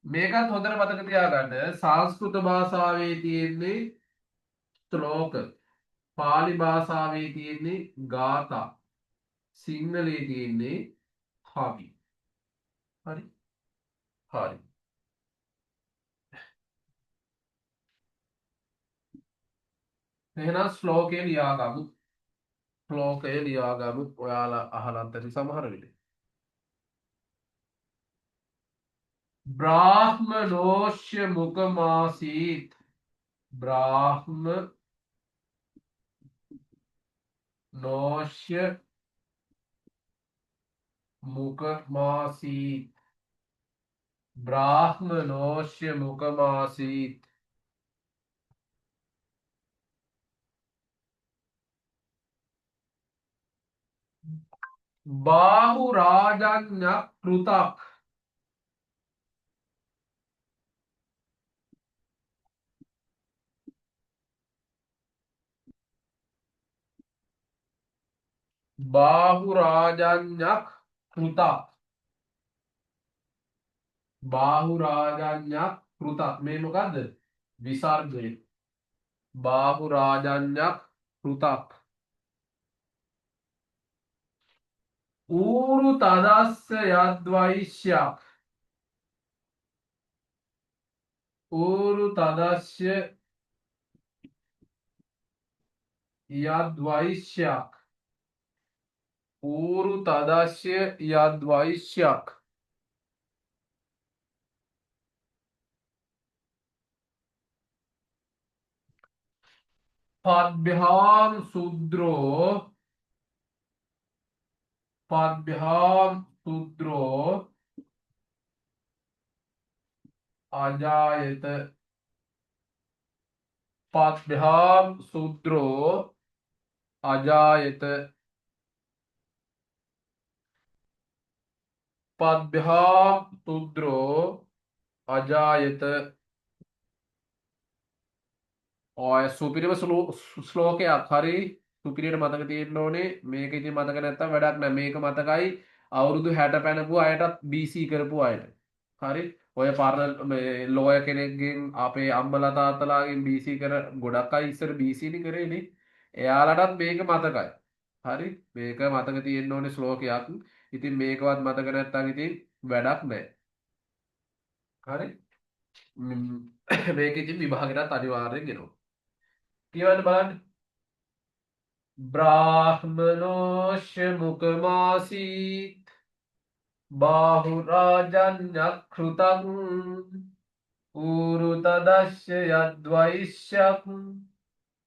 මේකත් හොඳට මතක තියාගන්න සංස්කෘත භාෂාවේ තියෙන්නේ ශ්ලෝක පාලි භාෂාවේ තියෙන්නේ ගාථා සිංහලයේ තියෙන්නේ කවි හරි එහෙනම් ශ්ලෝකය ලියාගමු ඔයාලා අහලත් ඇති සමහර විට බ්‍රාහ්මනෝෂ්‍ය මුකමාසීත් බ්‍රාහ්මනෝෂ්‍ය මුකමාසීත් බාහු රාජඤ්ඤ කෘතක් බාහු රාජඤ්ඤක් කෘතක් බාහු රාජඤ්ඤක් කෘතක් මේ මොකද්ද විසර්ගය බාහු රාජඤ්ඤක් කෘතක් ඌරු තදස්ස යද්වෛශ්‍යයක් ඌරු තදස්ය යද්වෛශ්‍යයක් ඌරු තදස්ය යද්වෛශ්‍යයක් පද්භ්‍යාම් සුද්‍රෝ අජායත පද්භ්‍යාම් සුද්‍රෝ අජායත පද්භ්‍යාම් සුද්‍රෝ අජායත ඔය සුපිරිම ශ්ලෝකයක් හරි සුපිරියට මතක තියෙන්න ඕනේ මේක ඉතින් මතක නැත්තම් වැඩක් නැහැ මේක මතකයි අවුරුදු 60 පැනපු අයටත් BC කරපු අයට හරි ඔය පරණ මේ ලෝය කෙනෙක්ගෙන් අපේ අම්මලා තාත්තලාගෙන් BC කර ගොඩක් අය ඉස්සර BC නේ කරේනේ එයාලටත් මේක මතකයි හරි මේක මතක තියෙන්න ඕනේ ශ්ලෝකයක් ඉතින් මේකවත් මතක නැත්තම් ඉතින් වැඩක් නැහැ හරි මේක ඉතින් විභාගෙටත් අනිවාර්යෙන් එනවා කියවන්න බලන්න බ්‍රාහ්මනෝෂ මුකමාසීත් බාහුරාජඤ්ඤක් කෘතං ඌරු තදස්ය යද්වෛශ්‍යක්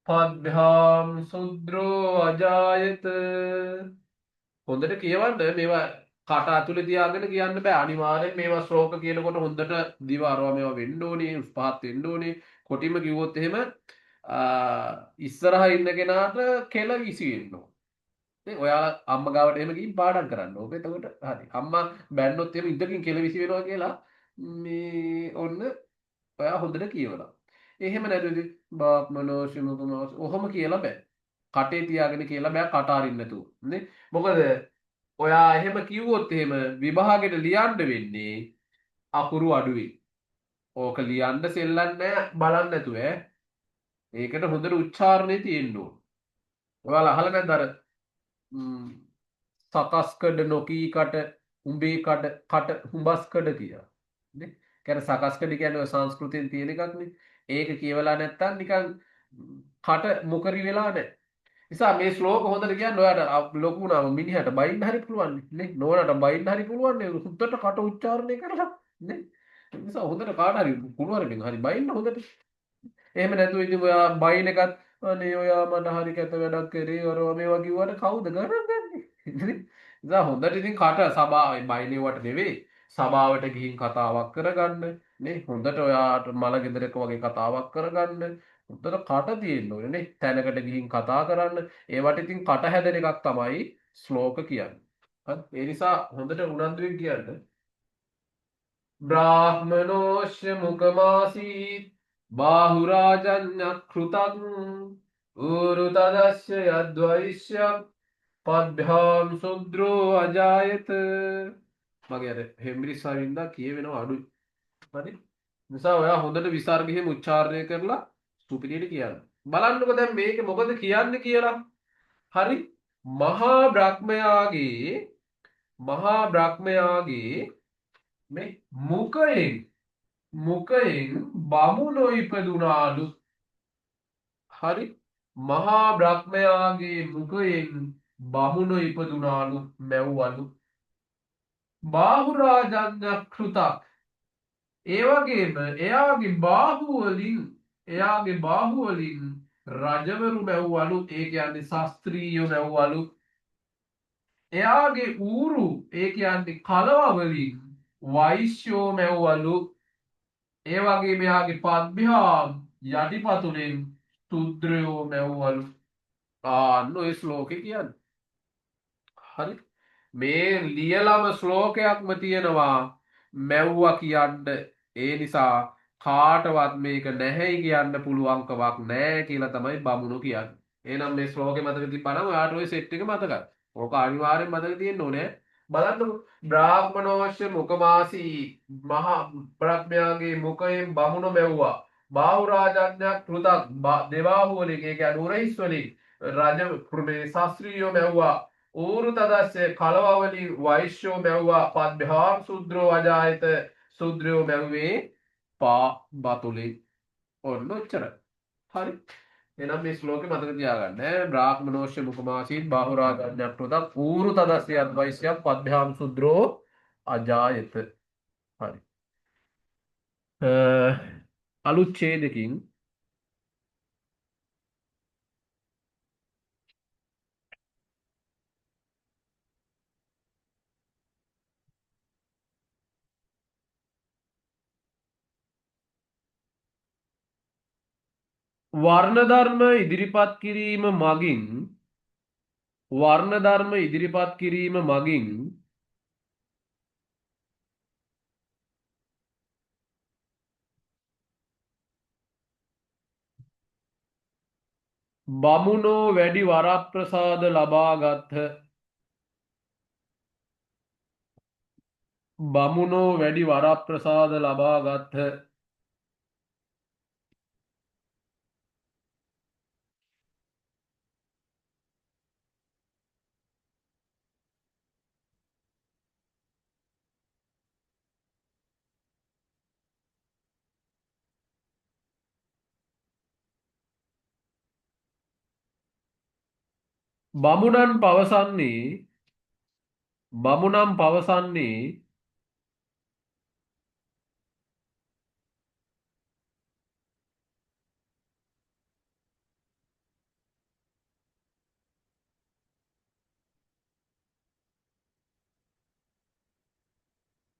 පද්භ්‍යාම් සුද්‍රෝ අජායත හොඳට කියවන්න මේවා කට ඇතුලේ තියාගෙන කියන්න බෑ අනිවාර්යෙන් මේවා ශ්ලෝක කියනකොට හොඳට දිව අරවා මේවා වෙන්න ඕනේ පහත් වෙන්න ඕනේ කොටිම කිව්වොත් එහෙම ඉස්සරහා ඉන්න කෙනාට කෙල විසි වෙනවා ඉතින් ඔයාලා අම්මා ගාවට එහෙම ගිහින් පාඩම් කරන්න ඕක එතකොට හරි අම්මා බැන්නොත් එහෙම ඉඳකින් කෙල විසි වෙනවා කියලා මේ ඔන්න ඔයා හොඳට කියවලා එහෙම නැතුව බාප්මනෝ ශිමුකමෝ ඔහොම කියලා බෑ කටේ තියාගෙන කියලා බෑ කට අරින්න නැතුව නේ මොකද ඔයා එහෙම කිව්වොත් එහෙම විභාගෙට ලියන්න වෙන්නේ අකුරු අඩුයි ඕක ලියන්න සෙල්ලන්නේ බලන්න නැතුව ඒකට හොඳට උච්චාරණය තියෙන්න ඕන ඔයාලා අහලා නැද්ද අර සකස්කඩ නොකීකට උඹේ කට හුඹස්කඩ කියලා නේ කියන්නේ සකස්කඩ කියන්නේ ඔය සංස්කෘතියෙන් තියෙන එකක් නේ ඒක කියවලා නැත්තම් නිකන් කට මොකරි වෙලා නැහැ නිසා මේ ශ්ලෝක හොඳට කියන්න ඔයාට ලොකු වුණාම මිනිහට බයින්න හරි පුළුවන් නේ නෝනට බයින්න හරි පුළුවන් නේ හුද්දට කට උච්චාරණය කරලා නේ නිසා හොඳට කාට හරි කුණුවරකින් හරි බයින්න හොඳට එහෙම නැතුව ඉතින් ඔයා බයින් එකත් අනේ ඔයා මට හරි කැත වැඩක් කරේ ඔරව මේවා කිව්වට කවුද ගණන් ගන්නේ නිසා හොඳට ඉතින් කට සභාවේ බයිනේ වට නෙවෙයි සභාවට ගිහින් කතාවක් කරගන්න නේ හොඳට ඔයාට මල ගෙදරක වගේ කතාවක් කරගන්න හොඳට කට තියෙන්න ඕනේ නේ තැනකට ගිහින් කතා කරන්න ඒවට ඉතින් කට හැදෙන එකක් තමයි ශ්ලෝක කියන්නේ හරි ඒ නිසා හොඳට උනන්දුවෙන් කියන්න බ්‍රාහ්මනෝෂ්‍ය මුකමාසීත් බාහුරාජඤ්ඤක් කෘතං ඌරු තදස්ය යද්වෛශ්‍යක් පද්භ්‍යාම් සුද්‍රෝ අජායත මගේ අර හෙම්බිරිස් වරින්දා කියවෙනවා අඩුයි හරි නිසා ඔයා හොඳට විසර්ගෙම උච්චාරණය කරලා සුපිරියට කියන්න බලන්නකො දැන් මේක මොකද කියන්නේ කියලා හරි මහා බ්‍රහ්මයාගේ මේ මුකයෙන් බමුණෝ ඉපදුනාලු හරි මහා බ්‍රහ්මයාගේ මුකයෙන් බමුණෝ ඉපදුනාලු මැව්වලු බාහුරාජඤ්ඤ කෘතක් ඒ වගේම එයාගේ බාහුවලින් රජවරු මැව්වලු ඒ කියන්නේ ශාස්ත්‍රීයෝ මැව්වලු එයාගේ ඌරු ඒ කියන්නේ කලව වලින් වෛශ්‍යෝ මැව්වලු ඒ වගේ මෙයාගේ පද්භ්‍යාම් යටිපතුලෙන් සුද්‍රයෝ මැව්වලු ආන්න ඔය ශ්ලෝකේ කියන්නේ හරි මේ ලියලම ශ්ලෝකයක්ම තියෙනවා මැව්වා කියන්න ඒ නිසා කාටවත් මේක නැහැයි කියන්න පුළුවන්කමක් නැහැ කියලා තමයි බමුණු කියන්නේ එහෙනම් මේ ශ්ලෝකේ මතක තිබ්බනම් ඔයාට ඔය සෙට් එක මතකයි ඕක අනිවාර්යෙන් මතක තියෙන්න ඕනේ බලන්නකො බ්‍රාහ්මණෝෂ්‍ය මුකමාසී මහා බ්‍රහ්මයාගේ මුකයෙන් බමුණ මැව්වා. බාහුරාජඥයක් කෘතක් දෙවාහු වලින් ඒ කියන්නේ උරහිස් වලින් රජ මේ ශාස්ත්‍රීයෝ මැව්වා. ඌරු තදස්සේ කලවා වලින් වෛශ්‍යෝ මැව්වා. පද්භ්‍යාම් සුද්‍රෝ අජායත සුද්‍රයෝ මැව්වේ පා බතුලි. ඔන්න ඔච්චරයි. හරි. එහෙනම් මේ ශ්ලෝකේ මතක තියාගන්න ඈ. බ්‍රාහ්මනෝෂ්‍ය මුකමාසීත් බාහුරාගඤ්ඤක් කෘතක් ඌරු තදස්සේ අද්වෛස්‍යම් පද්භ්‍යාම් සුද්‍රෝ අජායත. හරි. අ, අලුත් ඡේදකින් වර්ණ ධර්ම ඉදිරිපත් කිරීම මගින් වර්ණ ධර්ම ඉදිරිපත් කිරීම මගින් බමුණෝ වැඩි වරප්‍රසාද ලබා ගත්හ. බමුණෝ වැඩි වරප්‍රසාද ලබා ගත්හ. බමුණන් පවසන්නේ බමුණන් පවසන්නේ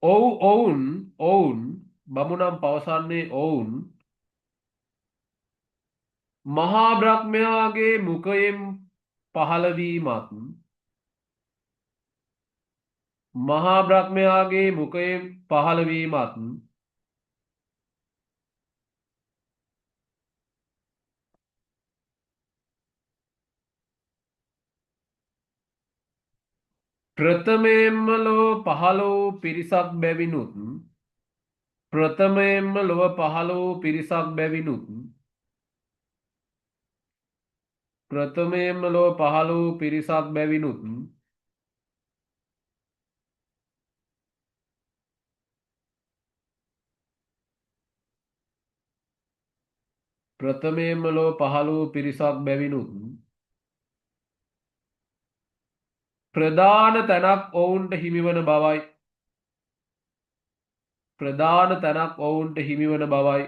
ඔවුන් බමුණන් පවසන්නේ ඔවුන් මහා බ්‍රහ්මයාගේ මුඛයෙන් පහළවීමත් මහා බ්‍රහ්මයාගේ මුඛයෙන් පහළවීමත් ප්‍රථමයෙන්ම ලොව පහළ වූ පිරිසක් බැවිනුත් ප්‍රථමයෙන්ම ලොව පහළ වූ පිරිසක් බැවිනුත් ප්‍රථමයෙන්ම ලොව පහළ වූ පිරිසක් බැවිනුත් ප්‍රථමයෙන්ම ලොව පහළ වූ පිරිසක් බැවිනුත් ප්‍රධාන තැනක් ඔවුන්ට හිමිවන බවයි. ප්‍රධාන තැනක් ඔවුන්ට හිමිවන බවයි.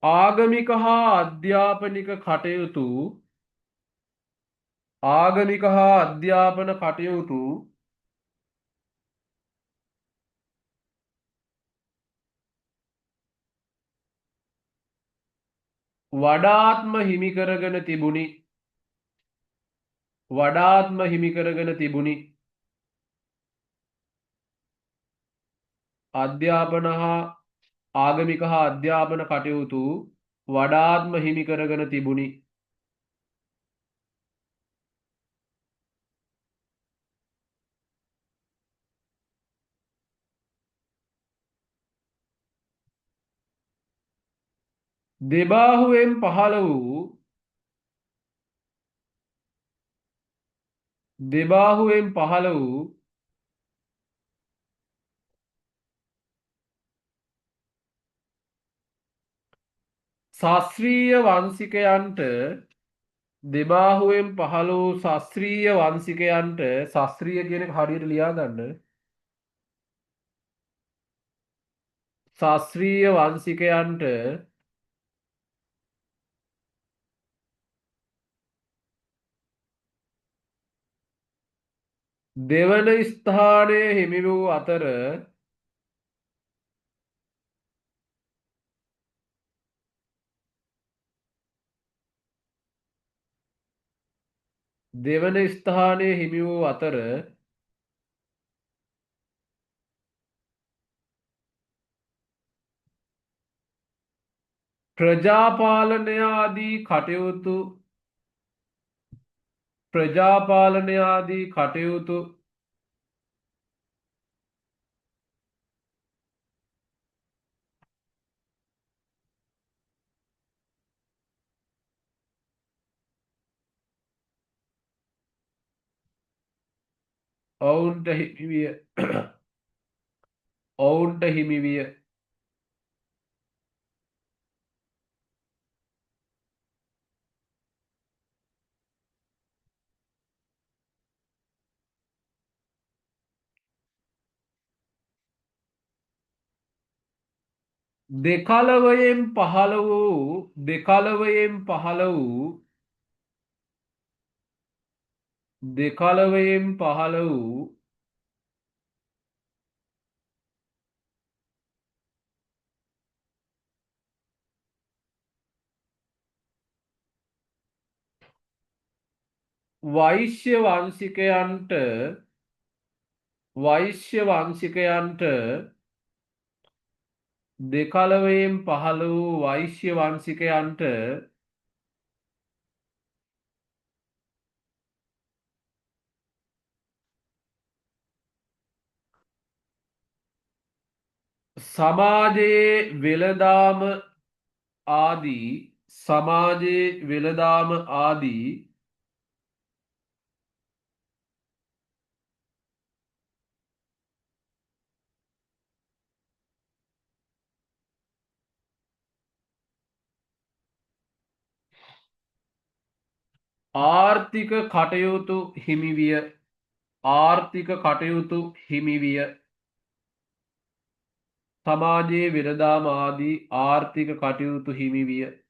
ආගමික හා අධ්‍යාපනික කටයුතු ආගමික හා අධ්‍යාපන කටයුතු වඩාත්ම හිමි කරගෙන තිබුණි. වඩාත්ම හිමි කරගෙන තිබුණි. අධ්‍යාපන හා ආගමික හා අධ්‍යාපන කටයුතු වඩාත්ම හිමි කරගෙන තිබුණි. දෙබාහුවෙන් පහළ වූ දෙබාහුවෙන් පහළ වූ ශාස්ත්‍රීය වංශිකයන්ට දෙබාහුවෙන් පහළ වූ ශාස්ත්‍රීය වංශිකයන්ට ශාස්ත්‍රීය කියන එක හරියට ලියා ගන්න. ශාස්ත්‍රීය වංශිකයන්ට දෙවන ස්ථානය හිමි වූ අතර දෙවන ස්ථානය හිමි වූ අතර ප්‍රජාපාලනයාදී කටයුතු ප්‍රජාපාලනයාදී කටයුතු ඔවුන්ට හිමිවිය. ඔවුන්ට හිමිවිය. දෙකලවයෙන් පහළ වූ දෙකලවයෙන් පහළ වූ දෙකලවයෙන් පහළ වූ වෛශ්‍ය වංශිකයන්ට දෙකලවයෙන් පහළ වූ වෛශ්‍ය වංශිකයන්ට සමාජයේ වෙළදාම ආදී ආර්ථික කටයුතු හිමිවිය. ආර්ථික කටයුතු හිමිවිය. සමාජයේ වෙළදාම ආදී ආර්ථික කටයුතු හිමිවිය.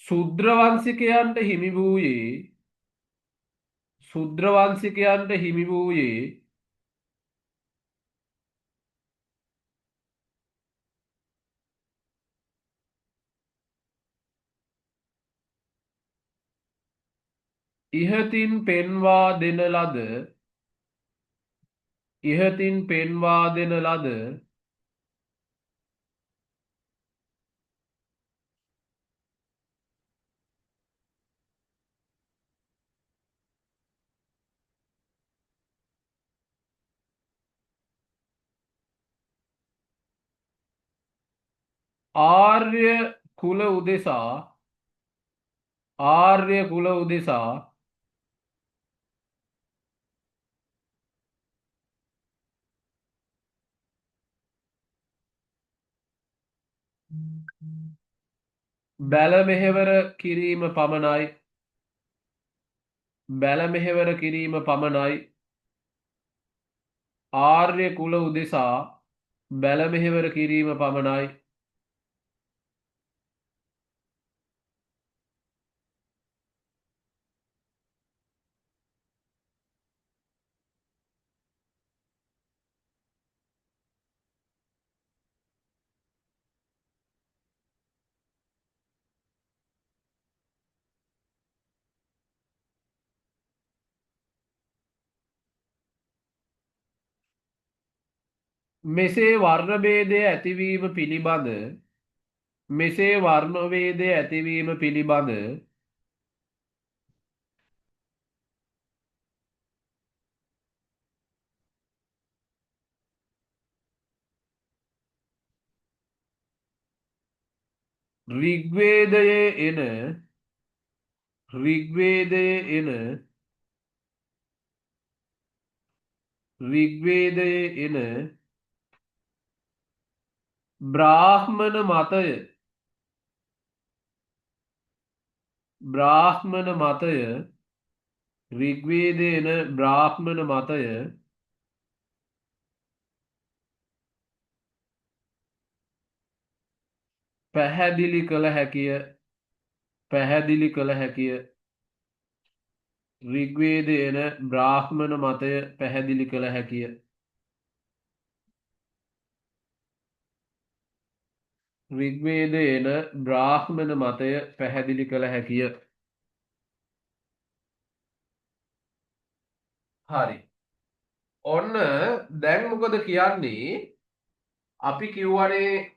ශුද්‍රවංශිකයන්ට හිමි වූයේ ඉහතින් පෙන්වා දෙන ලද ආර්ය කුල උදෙසා බැලමෙහෙවර කිරීම පමණයි. ආර්ය කුල උදෙසා බැලමෙහෙවර කිරීම පමණයි. මෙසේ වර්ණභේදය ඇතිවීම පිළිබඳ ඍග්වේදයේ එන බ්‍රාහ්මණ මතය ඍග්වේදයේ එන බ්‍රාහ්මණ මතය පැහැදිලි කළ හැකිය. පැහැදිලි කළ හැකිය. ඍග්වේදයේ එන බ්‍රාහ්මණ මතය පැහැදිලි කළ හැකිය. ඍග්වේදයේ එන බ්‍රාහ්මණ මතය පැහැදිලි කළ හැකිය. හරි. ඔන්න දැන් මොකද කියන්නේ? අපි කිව්වනේ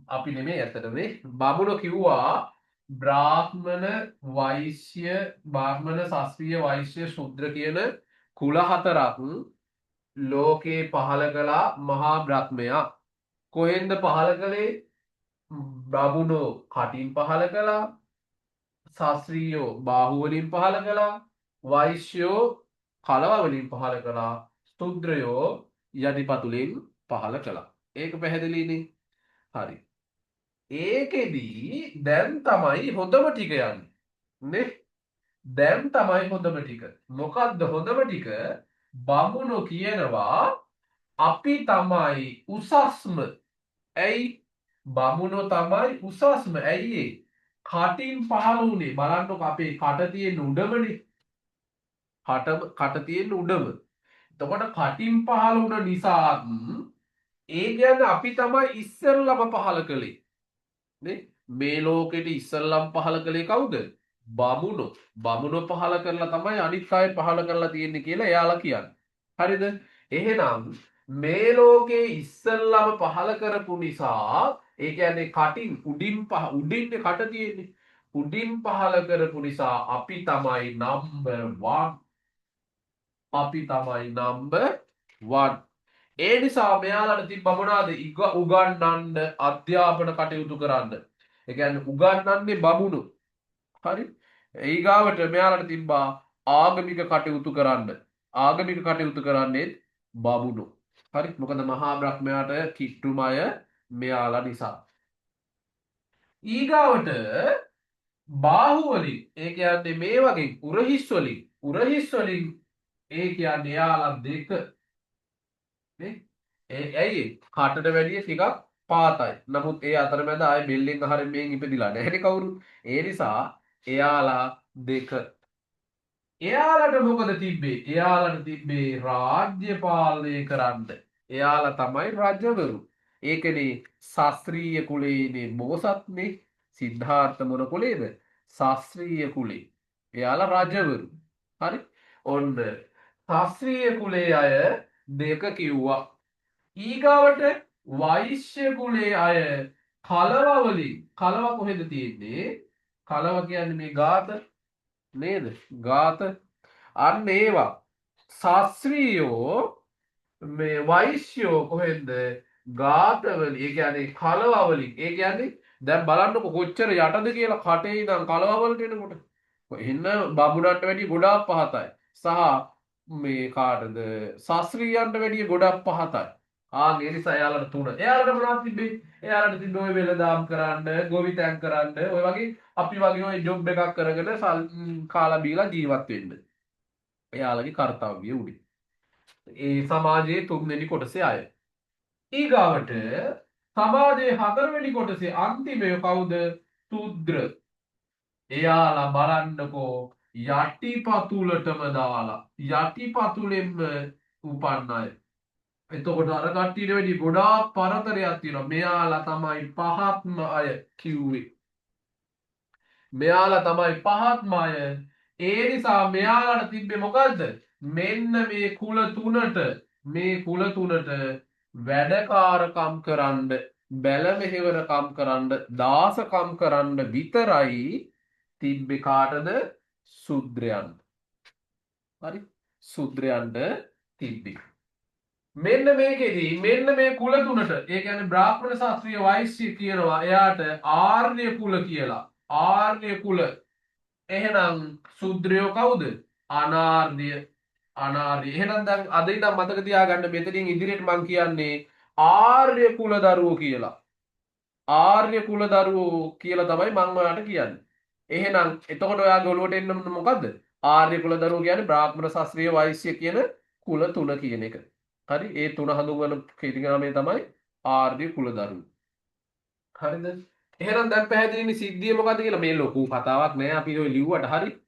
අපි නෙමෙයි ඇත්තටම බමුණෝ කිව්වා බ්‍රාහ්මණ වෛශ්‍ය බ්‍රාහ්මණ ශාස්ත්‍රීය වෛශ්‍ය ශුද්‍ර කියන කුල හතරක් ලෝකේ පහළ කළා මහා බ්‍රහ්මයා. කොහෙන්ද පහළ කළේ? බමුණෝ කටින් පහළ කළා, ශාස්ත්‍රීයෝ බාහුව වලින් පහළ කළා, වෛශ්‍යෝ කලව වලින් පහළ කළා, ශුද්‍රයෝ යටිපතුලෙන් පහළ කළා. ඒක පැහැදිලිනේ. හරි. ඒකෙදී දැන් තමයි හොඳම ටික යන්නේ. නේ? දැන් තමයි හොඳම ටික. මොකද්ද හොඳම ටික? බමුණෝ කියනවා අපි තමයි උසස්ම. ඇයි? බමුණෝ තමයි උසස්ම. ඇයි ඒ? කටින් පහළ වුණේ. බලන්නකො අපේ කට තියෙන උඩමනේ. කට තියෙන උඩම. එතකොට කටින් පහළ වුණ නිසා ඒ කියන්නේ අපි තමයි ඉස්සෙල්ලම පහළ කළේ. නේ? මේ ලෝකෙට ඉස්සල්ලම් පහළ කළේ කවුද? බමුණෝ. බමුණෝ පහළ කරලා තමයි අනිත් අය පහළ කරලා තියෙන්නේ කියලා එයාලා කියන්නේ. හරිද? එහෙනම් මේ ලෝකේ ඉස්සල්ලම පහළ කරපු නිසා ඒ කියන්නේ කටින් උඩින් කට තියෙන්නේ. උඩින් පහළ කරපු නිසා අපි තමයි නම්බර් 1. අපි තමයි නම්බර් 1. ඒ නිසා මෙයාලට තිබ්බ මොනවාද? උගන්වන්න, අධ්‍යාපන කටයුතු කරන්න. ඒ කියන්නේ උගන්වන්නේ බමුණු. හරි? ඊගාවට මෙයාලට තිබ්බා ආගමික කටයුතු කරන්න. ආගමික කටයුතු කරන්නේ බමුණු. හරි? මොකද මහා බ්‍රහ්මයාට කිට්ටුමය මෙයාලා නිසා. ඊගාවට බාහුව වලින් ඒ කියන්නේ මේ වගේ උරහිස් වලින් ඒ කියන්නේ එයාලා දෙක ඇයි කටට වැඩිය ටිකක් පාතයි. නමුත් ඒ අතරමැද ආයේ බෙල්ලෙන් අහරින් මෙන් ඉපදිලා නැහැ කවුරු. ඒ නිසා එයාලා දෙක. එයාලට මොකද තිබ්බේ? එයාලට තිබ්බේ රාජ්‍ය පාලනය කරන්න. එයාලා තමයි රජවරු. ඒකනේ ශාස්ත්‍රීය කුලේනේ බෝසත්නේ. සිද්ධාර්ථ මොන කුලේද? ශාස්ත්‍රීය කුලේ. එයාලා රජවරු. හරි? ඔන්න ශාස්ත්‍රීය කුලේ අය දෙක කිව්වා. ඊගාවට වෛශ්‍ය කුලේ අය කලව කොහෙද තියෙන්නේ? කලව කියන්නේ මේ ගාත නේද? ගාත. අන්න ඒවා. ශාස්ත්‍රීයෝ මේ වෛශ්‍යෝ කොහෙන්ද? ගාතවලින්. ඒ කියන්නේ කලවවලින්. ඒ කියන්නේ දැන් බලන්නකො කොච්චර යටද කියලා කටේ ඉඳන් කලවවලට එනකොට. එන්න බබුණන්ට වැඩිය ගොඩාක් පහතයි. සහ මේ කාටද? ශාස්ත්‍රීයයන්ට වැඩිය ගොඩක් පහතයි. ඒ නිසා එයාලට 3. එයාලට මොනවද තිබ්බේ? එයාලට තිබ්බේ ඔය වෙළඳාම් කරන්න, ගොවිතැන් කරන්න, ඔය වගේ අපි වගේ ඔය ජොබ් එකක් කරගෙන කාලා බීලා ජීවත් වෙන්න. එයාලගේ කාර්යය උනේ. ඒ සමාජයේ 3 වෙනි කොටසේ අය. ඊගාවට සමාජයේ 4 වෙනි කොටසේ අන්තිමය කවුද? ශූද්‍ර. එයාලා බලන්නකෝ යටිපතුලටම දාලා යටිපතුලෙන්ම උපන්න අය. එතකොට අර කට්ටියට වැඩි ගොඩාක් පරතරයක් තියෙනවා. මෙයාලා තමයි පහත්ම අය කිව්වේ. මෙයාලා තමයි පහත්ම අය. ඒ නිසා මෙයාලට තිබ්බේ මොකද්ද? මෙන්න මේ කුල තුනට වැඩකාරකම් කරන්න, බැල මෙහෙවරකම් කරන්න, දාසකම් කරන්න විතරයි තිබ්බේ කාටද? ශුද්‍රයන්ට. හරි? ශුද්‍රයන්ට තිබ්බේ. මෙන්න මේකෙදී මෙන්න මේ කුල තුනට ඒ කියන්නේ බ්‍රාහ්මණ ශාස්ත්‍රීය වෛශ්‍ය කියනවා එයාට ආර්ය කුල කියලා. ආර්ය කුල. එහෙනම් ශුද්‍රයෝ කවුද? අනාර්ය. එහෙනම් දැන් අද ඉඳන් මතක තියාගන්න මෙතනින් ඉදිරියට මම කියන්නේ ආර්ය කුල දරුවෝ කියලා. ආර්ය කුල දරුවෝ කියලා තමයි මම ඔයාලට කියන්නේ. එහෙනම් එතකොට ඔයාගේ ඔළුවට එන්න මොකද්ද? ආර්ය කුල දරුවෝ කියන්නේ බ්‍රාහ්මණ ශාස්ත්‍රීය වෛශ්‍ය කියන කුල තුන කියන එක. හරි ඒ තුන හඳුන්වන කීර්තිනාමය තමයි ආර්ය කුල දරුවෝ. හරිද? එහෙනම් දැන් පැහැදිලිනේ සිද්ධිය මොකද්ද කියලා. මේ ලොකු කතාවක් නෑ අපි ඔය ලිව්වට හරි.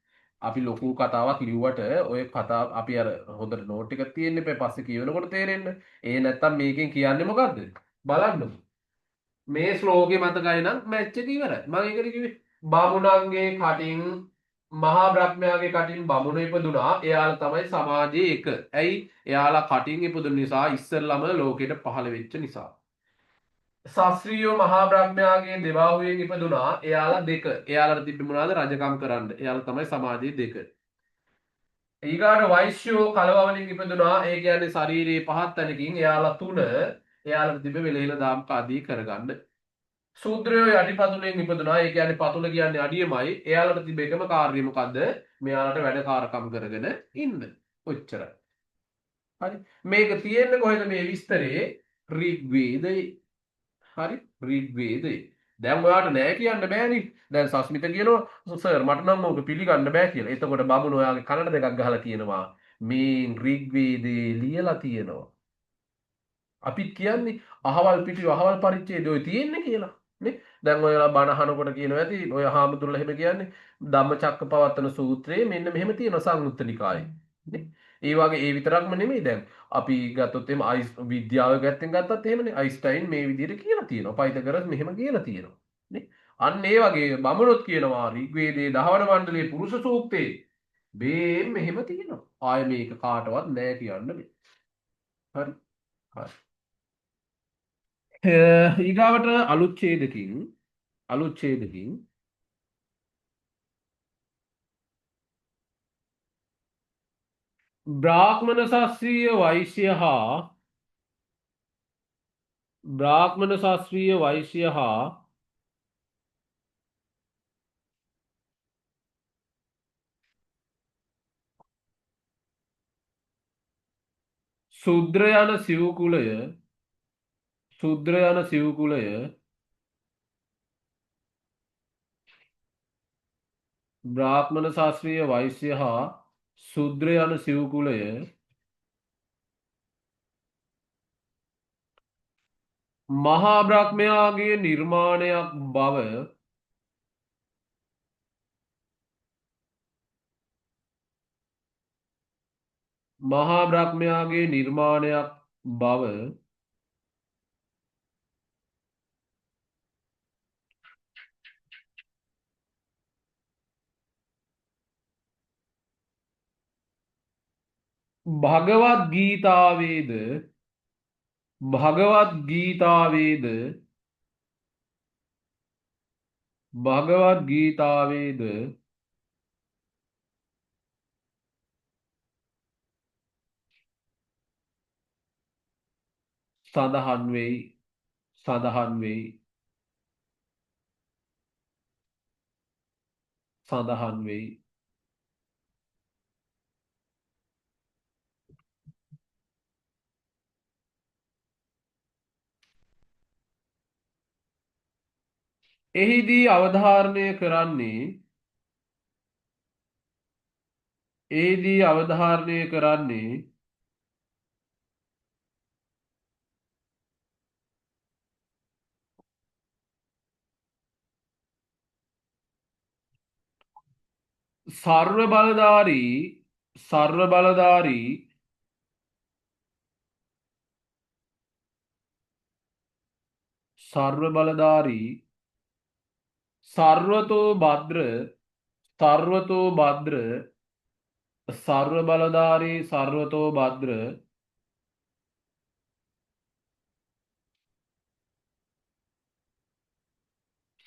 අපි ලොකු කතාවක් ලිව්වට ඔය කතාව අපි අර හොඳට නෝට් එකක් තියෙන්න එපා පස්සේ කියනකොට තේරෙන්න. ඒ නැත්තම් මේකෙන් කියන්නේ මොකද්ද? බලන්න. මේ ශ්ලෝකේ මතකයි නම් මැච් එක ඉවරයි. මම ඒකට කිව්වේ බමුණන්ගේ කටින් මහා බ්‍රහ්මයාගේ කටින් බමුණ ඉපදුනා. එයාලා තමයි සමාජයේ එක. ඇයි? එයාලා කටින් ඉපදුන නිසා ඉස්සෙල්ලම ලෝකෙට පහළ වෙච්ච නිසා. ශාස්ත්‍රීය මහා බ්‍රහ්මයාගේ දෙබාහුවෙන් ඉපදුනා. එයාලා දෙක. එයාලට තිබ්බේ මොනවාද? රජකම් කරන්න. එයාලා තමයි සමාජයේ දෙක. ඊගාට වෛශ්‍යෝ කලවවලින් ඉපදුනා. ඒ කියන්නේ ශාරීරියේ පහත් තැනකින් එයාලා තුන. එයාලට තිබ්බේ වෙලෙහිල දාම් ආදී කරගන්න. සූත්‍රයෝ යටිපතුලෙන් ඉපදුනා. ඒ කියන්නේ පතුල කියන්නේ අඩියමයි. එයාලට තිබ්බ එකම කාර්යය මොකද්ද? මෙයාලට වැඩකාරකම් කරගෙන ඉන්න. ඔච්චරයි. හරි. මේක තියෙන්නේ කොහෙද මේ විස්තරේ? ඍග්වේදයේ. හරි ඍග්වේදයේ. දැන් ඔයාට නෑ කියන්න බෑනේ. දැන් සස්මිත කියනවා සර් මට නම් ඕක පිළිගන්න බෑ කියලා. එතකොට බමුණ ඔයාගේ කනට දෙකක් ගහලා කියනවා මේ ඍග්වේදයේ ලියලා තියෙනවා. අපිත් කියන්නේ අහවල් පිටු අහවල් පරිච්ඡේදය ඔය තියෙන්නේ කියලා. නේ? දැන් ඔයලා බණ අහනකොට කියනවා ඇති ඔය හාමුදුරුවෝ එහෙම කියන්නේ ධම්මචක්කපවත්තන සූත්‍රයේ මෙන්න මෙහෙම තියෙනවා සංයුත්ත නිකායේ. නේ? ඒ වගේ ඒ විතරක්ම නෙමෙයි දැන් අපි ගත්තොත් එහෙම විද්‍යාව පැත්තෙන් ගත්තත් එහෙමනේ අයින්ස්ටයින් මේ විදිහට කියලා තියෙනවා. පයිතගරස් මෙහෙම කියලා තියෙනවා. නේ? අන්න ඒ වගේ බමුණොත් කියනවා ඍග්වේදයේ දහවන මණ්ඩලයේ පුරුෂ සූක්තේ මේ මෙහෙම තියෙනවා. ආය මේක කාටවත් නෑ කියන්න බෑ. හරි. හරි. ඊගාවට අලුච්ඡේදකින් බ්‍රාහ්මණ ශාස්ත්‍රීය වෛශ්‍ය හා ශුද්‍ර යන සිව් කුලය බ්‍රාහ්මණ ශාස්ත්‍රීය වෛශ්‍ය හා ශුද්‍ර යන සිව් කුලය මහා බ්‍රහ්මයාගේ නිර්මාණයක් බව භගවත් ගීතාවේද සඳහන් වෙයි. එහිදී අවධාරණය කරන්නේ සර්ව බලධාරී සර්වතෝ භද්‍ර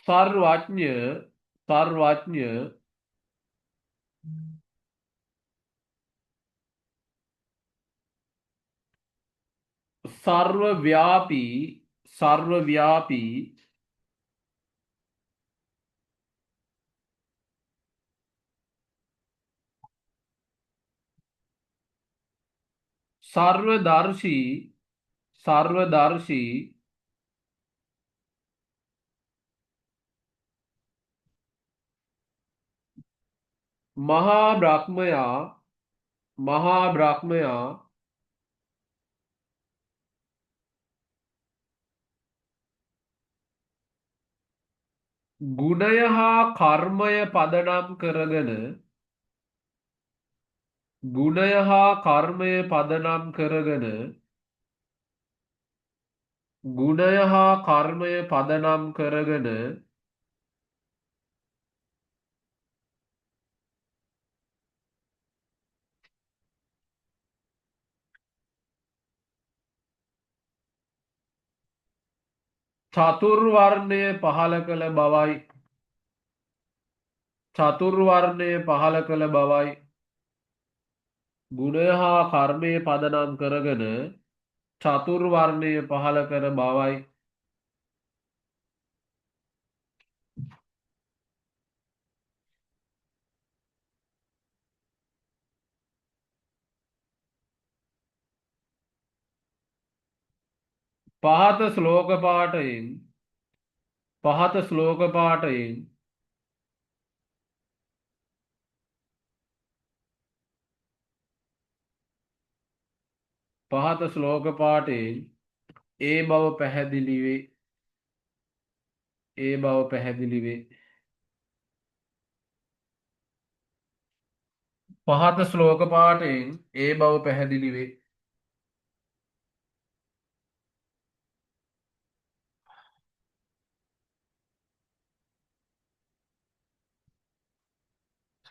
සර්වඥ සර්වව්‍යාපී සර්වදර්ශී මහා බ්‍රහ්මයා මහා බ්‍රහ්මයා ගුණය හා කර්මය පදනම් කරගෙන ගුණය හා කර්මය පදනම් කරගෙන ගුණය හා කර්මය පදනම් කරගෙන චතුර්වර්ණය පහළ කළ බවයි චතුර්වර්ණය පහළ කළ බවයි ගුණය හා කර්මය පදනම් කරගෙන චතුර්වර්ණය පහළ කර බවයි පහත ශ්ලෝක පාඨයෙන් පහත ශ්ලෝක පාඨයෙන් පහත ශ්ලෝක පාඨයෙන් ඒ බව පැහැදිලි වේ ඒ බව පැහැදිලි වේ පහත ශ්ලෝක පාඨයෙන් ඒ බව පැහැදිලි වේ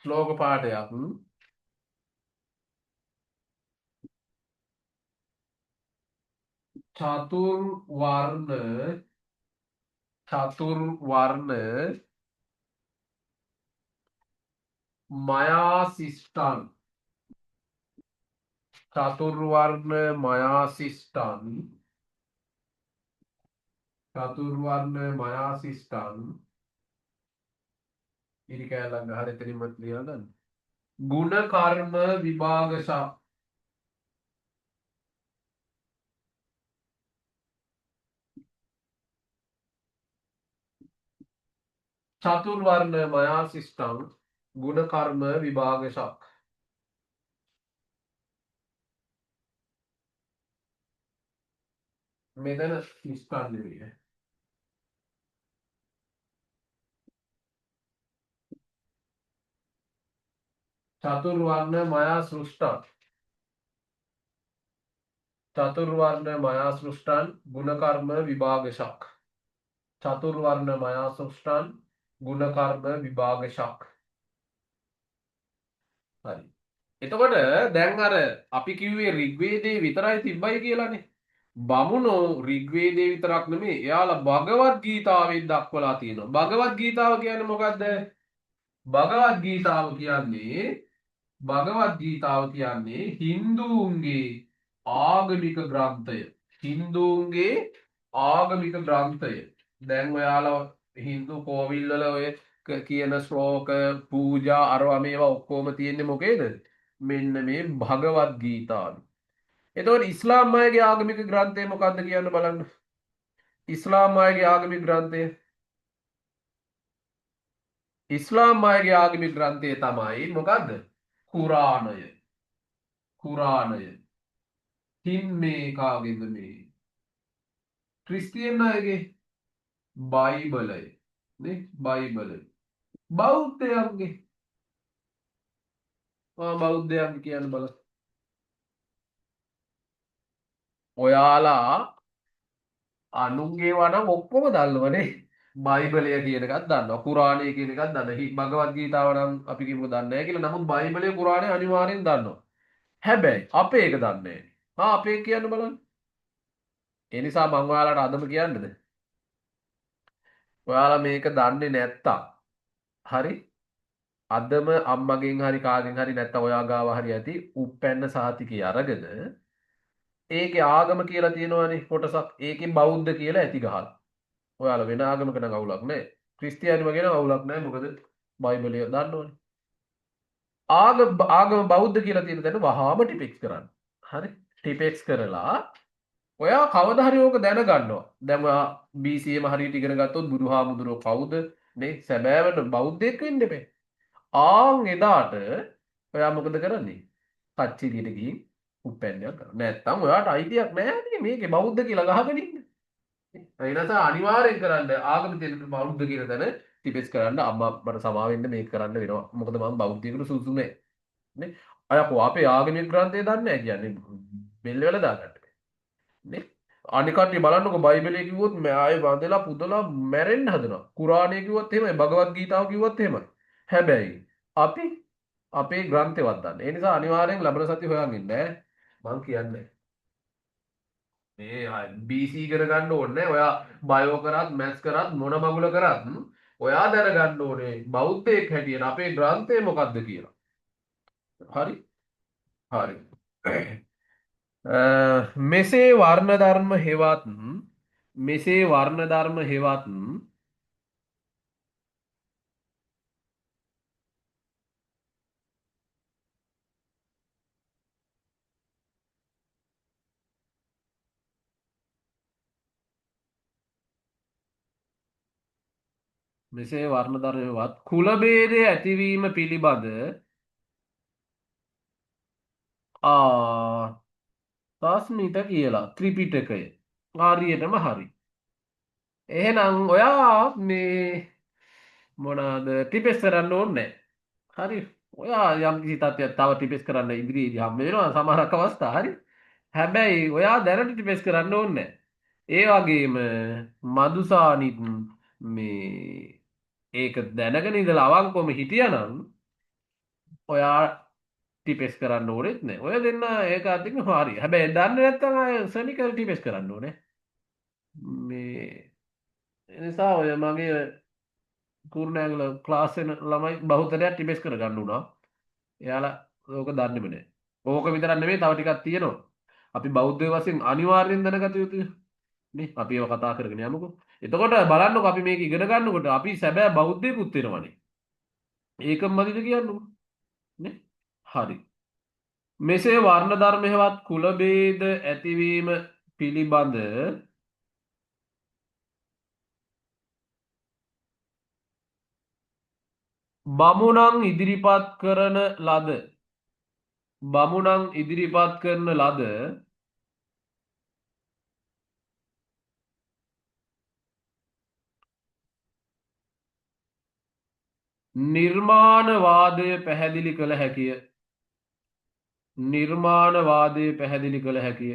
ශ්ලෝක පාඨයක් චතුර්වර්ණ මයා සිෂ්ඨං චතුර්වර්ණ මයා සිෂ්ඨං චතුර්වර්ණ මයා සිෂ්ඨං ඉරි කෑල්ලක් ගහලා එතනින්ම ලියලා ගන්න ගුණ කර්ම විභාගශා චතුර්වර්ණ මයා සිෂ්ඨං ගුණ කර්ම විභාගශක් මෙතන සිෂ්ඨං නෙවෙයි චතුර්වර්ණ මයා සෘෂ්ටං චතුර්වර්ණ මයා සෘෂ්ටං ගුණ කර්ම විභාගශක් චතුර්වර්ණ මයා සෘෂ්ටං ගුණ කර්ම විභාගශක් හරි එතකොට දැන් අර අපි කිව්වේ ඍග්වේදයේ විතරයි තිබ්බයි කියලානේ බමුණෝ ඍග්වේදයේ විතරක් නෙමෙයි එයාලා භගවත් ගීතාවෙත් දක්වලා තියෙනවා භගවත් ගීතාව කියන්නේ මොකද්ද භගවත් ගීතාව කියන්නේ හින්දුන්ගේ ආගමික ග්‍රන්ථය හින්දුන්ගේ ආගමික ග්‍රන්ථය දැන් ඔයාලා හින්දු කෝවිල්වල ඔය කියන ශ්ලෝක පූජා අරවා මේවා ඔක්කොම තියෙන්නේ මොකේද මෙන්න මේ භගවත් ගීතාවේ එතකොට ඉස්ලාම් අයගේ ආගමික ග්‍රන්ථය මොකක්ද කියන්න බලන්න ඉස්ලාම් අයගේ ආගමික ග්‍රන්ථය ඉස්ලාම් අයගේ ආගමික ග්‍රන්ථය තමයි මොකද්ද කුරාණය හින් මේ කාගේද මේ ක්‍රිස්තියන් අයගේ බයිබලය නේ බයිබලය බෞද්ධයන්ගේ බෞද්ධයන්ගේ කියන්න බලන්න ඔයාලා අනුන්ගේ වනම් ඔක්කොම දන්නවනේ බයිබලය කියන එකක් දන්නවා කුරාණය කියන එකක් දන්නවා භගවත් ගීතාව නම් අපි කිව්ව දන්නේ නැහැ කියලා නමුත් බයිබලය කුරාණය අනිවාර්යෙන් දන්නවා හැබැයි අපේ එක දන්නේ නැහැ අපේ කියන්න බලන්න ඒ නිසා මම ඔයාලට අදම කියන්නද ඔයාලා මේක දන්නේ නැත්තම් හරි අදම අම්මගෙන් හරි කාගෙන් හරි නැත්තම් ඔයා ගාව හරි ඇති උප්පැන්න සහතිකය අරගෙන ඒකේ ආගම කියලා තියෙනවනේ කොටසක් ඒකේ බෞද්ධ කියලා ඇති ගහලා ඔයාලා වෙන ආගමක නම් අවුලක් නැහැ ක්‍රිස්තියානිම ගැන අවුලක් නැහැ මොකද බයිබලය දන්නවනේ ආගම බෞද්ධ කියලා තියෙන තැන වහාම ටිපෙක්ස් කරන්න හරි ටිපෙක්ස් කරලා ඔයා කවදා හරි ඕක දැනගන්නවා දැන් ඔයා BCM හරියට ඉගෙන ගත්තොත් බුදුහාමුදුරුවෝ කවුද නේ සැබෑවට බෞද්ධයෙක් වෙන්න එපේ ආන් එදාට ඔයා මොකද කරන්නේ? කච්චිරියට ගිහින් උප්පැන්නයක් කරනවා. නැත්තම් ඔයාට අයිතියක් නැහැ නේ මේකේ බෞද්ධ කියලා ගහගෙන ඉන්න. ඒ නිසා අනිවාර්යෙන් කරන්න ආගම තියෙන බෞද්ධ කියන තැන ටිපෙස් කරන්න අම්මා මට සමාව වෙන්න මේක කරන්න වෙනවා. මොකද මම බෞද්ධයෙකුට සුසු නෑ. නේ? අය අපෝ අපේ ආගමික ග්‍රන්ථය දන්නේ නැහැ කියන්නේ බෙල්ල වල දාගන්න. නේ? අනික කට්ටිය බලන්නකො බයිබලයේ කිව්වොත් ආයේ වඳලා පුදලා මැරෙන්න හදනවා. කුරාණයේ කිව්වොත් එහෙමයි, භගවත් ගීතාව කිව්වොත් එහෙමයි. හැබැයි අපි අපේ ග්‍රන්ථයවත් දන්නේ. ඒ නිසා අනිවාර්යෙන් ලබන සති හොයන් ඉන්න ඈ. මං කියන්නේ. මේ BC ඉගෙන ගන්න ඕනේ. ඔයා බයෝ කරත්, මැත්ස් කරත් මොන මගුල කරත් ඔයා දැනගන්න ඕනේ බෞද්ධයෙක් හැටියට අපේ ග්‍රන්ථය මොකක්ද කියලා. හරි? හරි. මෙසේ වර්ණ ධර්ම හෙවත් මෙසේ වර්ණ ධර්ම හෙවත් මෙසේ වර්ණ ධර්ම හෙවත් කුල භේදය ඇතිවීම පිළිබඳ තස්මිත කියලා ත්‍රිපිටකය හරියටම හරි. එහෙනම් ඔයා මේ මොනවාද ටිපෙස් කරන්න ඕනේ නැහැ. හරි. ඔයා යම් කිසි තත්ත්වයක් තව ටිපෙස් කරන්න ඉදිරියේදී හම්බ වෙනවා සමහරක් අවස්ථා හරි. හැබැයි ඔයා දැනට ටිපෙස් කරන්න ඕනේ නැහැ. ඒ වගේම මදුසානිත් මේ ඒක දැනගෙන ඉඳලා අවංකවම හිටියනම් ඔයා ටිපෙස් කරන්න ඕනෙත් නෑ. ඔය දෙන්න ඒක අතින් හරි. හැබැයි දන්නේ නැත්නම් අය සනිකල් ටිපෙස් කරන්න ඕනේ. මේ ඒ නිසා ඔය මගේ කුරුණෑගල ක්ලාස් වෙන ළමයි බහුතරයක් ටිපෙස් කරගන්න උනා. එයාලා ඕක දන්නේම නෑ. ඕක විතරක් නෙමෙයි තව ටිකක් තියෙනවා. අපි බෞද්ධ වශයෙන් අනිවාර්යෙන් දැනගත යුතුයි. නේ අපි ඒව කතා කරගෙන යමුකෝ. එතකොට බලන්නකෝ අපි මේක ඉගෙන ගන්නකොට අපි සැබෑ බෞද්ධයෙකුත් වෙනවනේ. ඒකම මදිද කියන්නකෝ. නේ? හරි. මෙසේ වර්ණ ධර්ම හෙවත් කුල භේද ඇතිවීම පිළිබඳ බමුණන් ඉදිරිපත් කරන ලද නිර්මාණවාදය පැහැදිලි කළ හැකිය.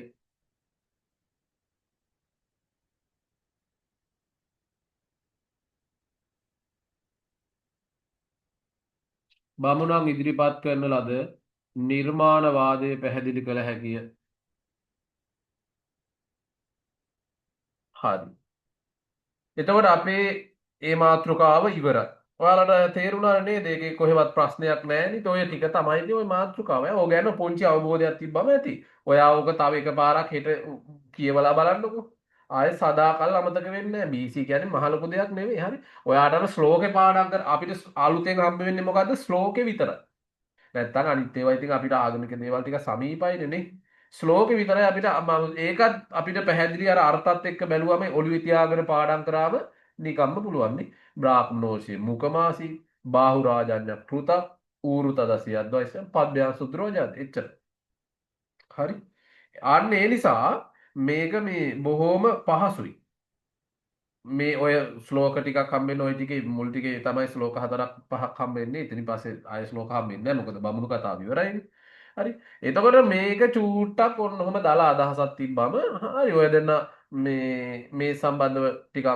බමුණන් ඉදිරිපත් කරන ලද නිර්මාණවාදය පැහැදිලි කළ හැකිය. හරි. එතකොට අපේ ඒ මාතෘකාව ඉවරයි. ඔයාලට තේරුණාද නේද? ඒකේ කොහෙවත් ප්‍රශ්නයක් නැහැ නේද? ඔය ටික තමයි ওই මාතෘකාව. ඔය ගැන පොන්චි අවබෝධයක් තිබ්බම ඇති. ඔයා ඕක තව එකපාරක් හෙට කියවලා බලන්නකෝ. ආයෙ සදාකල් අමතක වෙන්නේ නැහැ. BC කියන්නේ මහ ලොකු දෙයක් නෙවෙයි. හරි. ඔයාට අර ශ්ලෝකේ පාඩම් කර අපිට අලුතෙන් හම්බ වෙන්නේ මොකද්ද? ශ්ලෝකේ විතරයි. නැත්තම් අනිත් ඒවා ඉතින් අපිට ආගමික දේවල් ටික සමීපයිනේ නේ. ශ්ලෝකේ විතරයි අපිට ඒකත් අපිට පැහැදිලි අර අර්ථත් එක්ක බැලුවම ඔළුවේ තියාගෙන පාඩම් කරාම නිකම්ම පුළුවන් නේ. බ්‍රාහ්මනෝෂේ මුකමාසි බාහු රාජඤ්ඤ කෘත ඌරු තදසිය අද්වයිස පබ්බයන් සුද්‍රෝජාත එච්චර. හරි. අන්න ඒ නිසා මේක මේ බොහොම පහසුයි. මේ ඔය ශ්ලෝක ටිකක් හම්බෙන්නේ ඔය ටිකේ මුල් ටිකේ තමයි ශ්ලෝක 4ක් 5ක් හම්බෙන්නේ. ඉතින් පස්සේ ආය ශ්ලෝක හම්බෙන්නේ නැහැ. මොකද බමුණු කතාව ඉවරයිනේ. හරි. එතකොට මේක චූට්ටක් ඔන්න ඔහම දාලා අදහසක් තිබ්බම හරි ඔය දෙන්න මේ සම්බන්ධව ටිකක්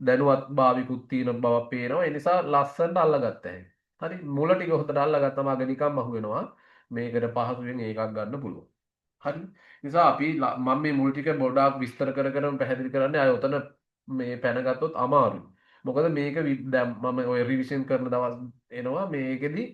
දැනුවත් භාවිකුත් තියෙන බවක් පේනවා. ඒ නිසා ලස්සනට අල්ලගත්තා හැකි. හරි. මුල ටික හොතට අල්ලගත්තම අග නිකම්ම අහු වෙනවා. මේකට පහසුවෙන් ඒකක් ගන්න පුළුවන්. හරි. නිසා අපි මම මේ මුල් ටික ගොඩාක් විස්තර කර කර පැහැදිලි කරන්නේ අය උතන මේ පැනගත්තොත් අමාරුයි. මොකද මේක දැන් මම ඔය රිවිෂන් කරන දවස් එනවා මේකෙදි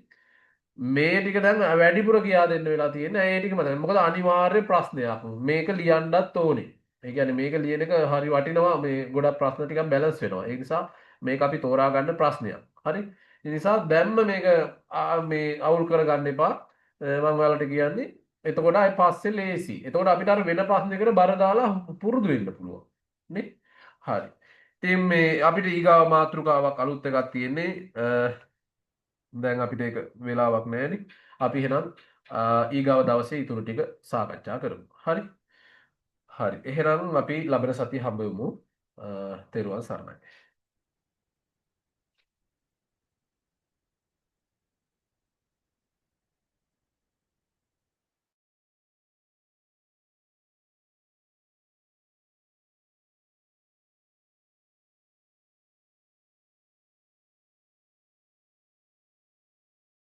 මේ ටික දැන් වැඩිපුර කියා දෙන්න වෙලා තියෙන්නේ. ඒ ටික මතක. මොකද අනිවාර්ය ප්‍රශ්නයක්. මේක ලියන්නත් ඕනේ. ඒ කියන්නේ මේක ලියන එක හරි වටිනවා. මේ ගොඩක් ප්‍රශ්න ටිකක් බැලන්ස් වෙනවා. ඒ නිසා මේක අපි තෝරා ගන්න ප්‍රශ්නයක්. හරි. ඒ නිසා දැම්ම මේක මේ අවුල් කරගන්න එපා. මම ඔයාලට කියන්නේ එතකොට අය පස්සේ ලේසි. එතකොට අපිට අර වෙන ප්‍රශ්නයකට බර දාලා පුරුදු වෙන්න පුළුවන්. නේ? හරි. ඉතින් මේ අපිට ඊගාව මාතෘකාවක් අලුත් එකක් තියෙන්නේ දැන් අපිට ඒක වෙලාවක් නැහැනේ. අපි එහෙනම් ඊගාව දවසේ ඊටු ටික සාකච්ඡා කරමු. හරි. හරි. එහෙනම් අපි ලබන සතිය හම්බෙමු. තෙරුවන් සරණයි.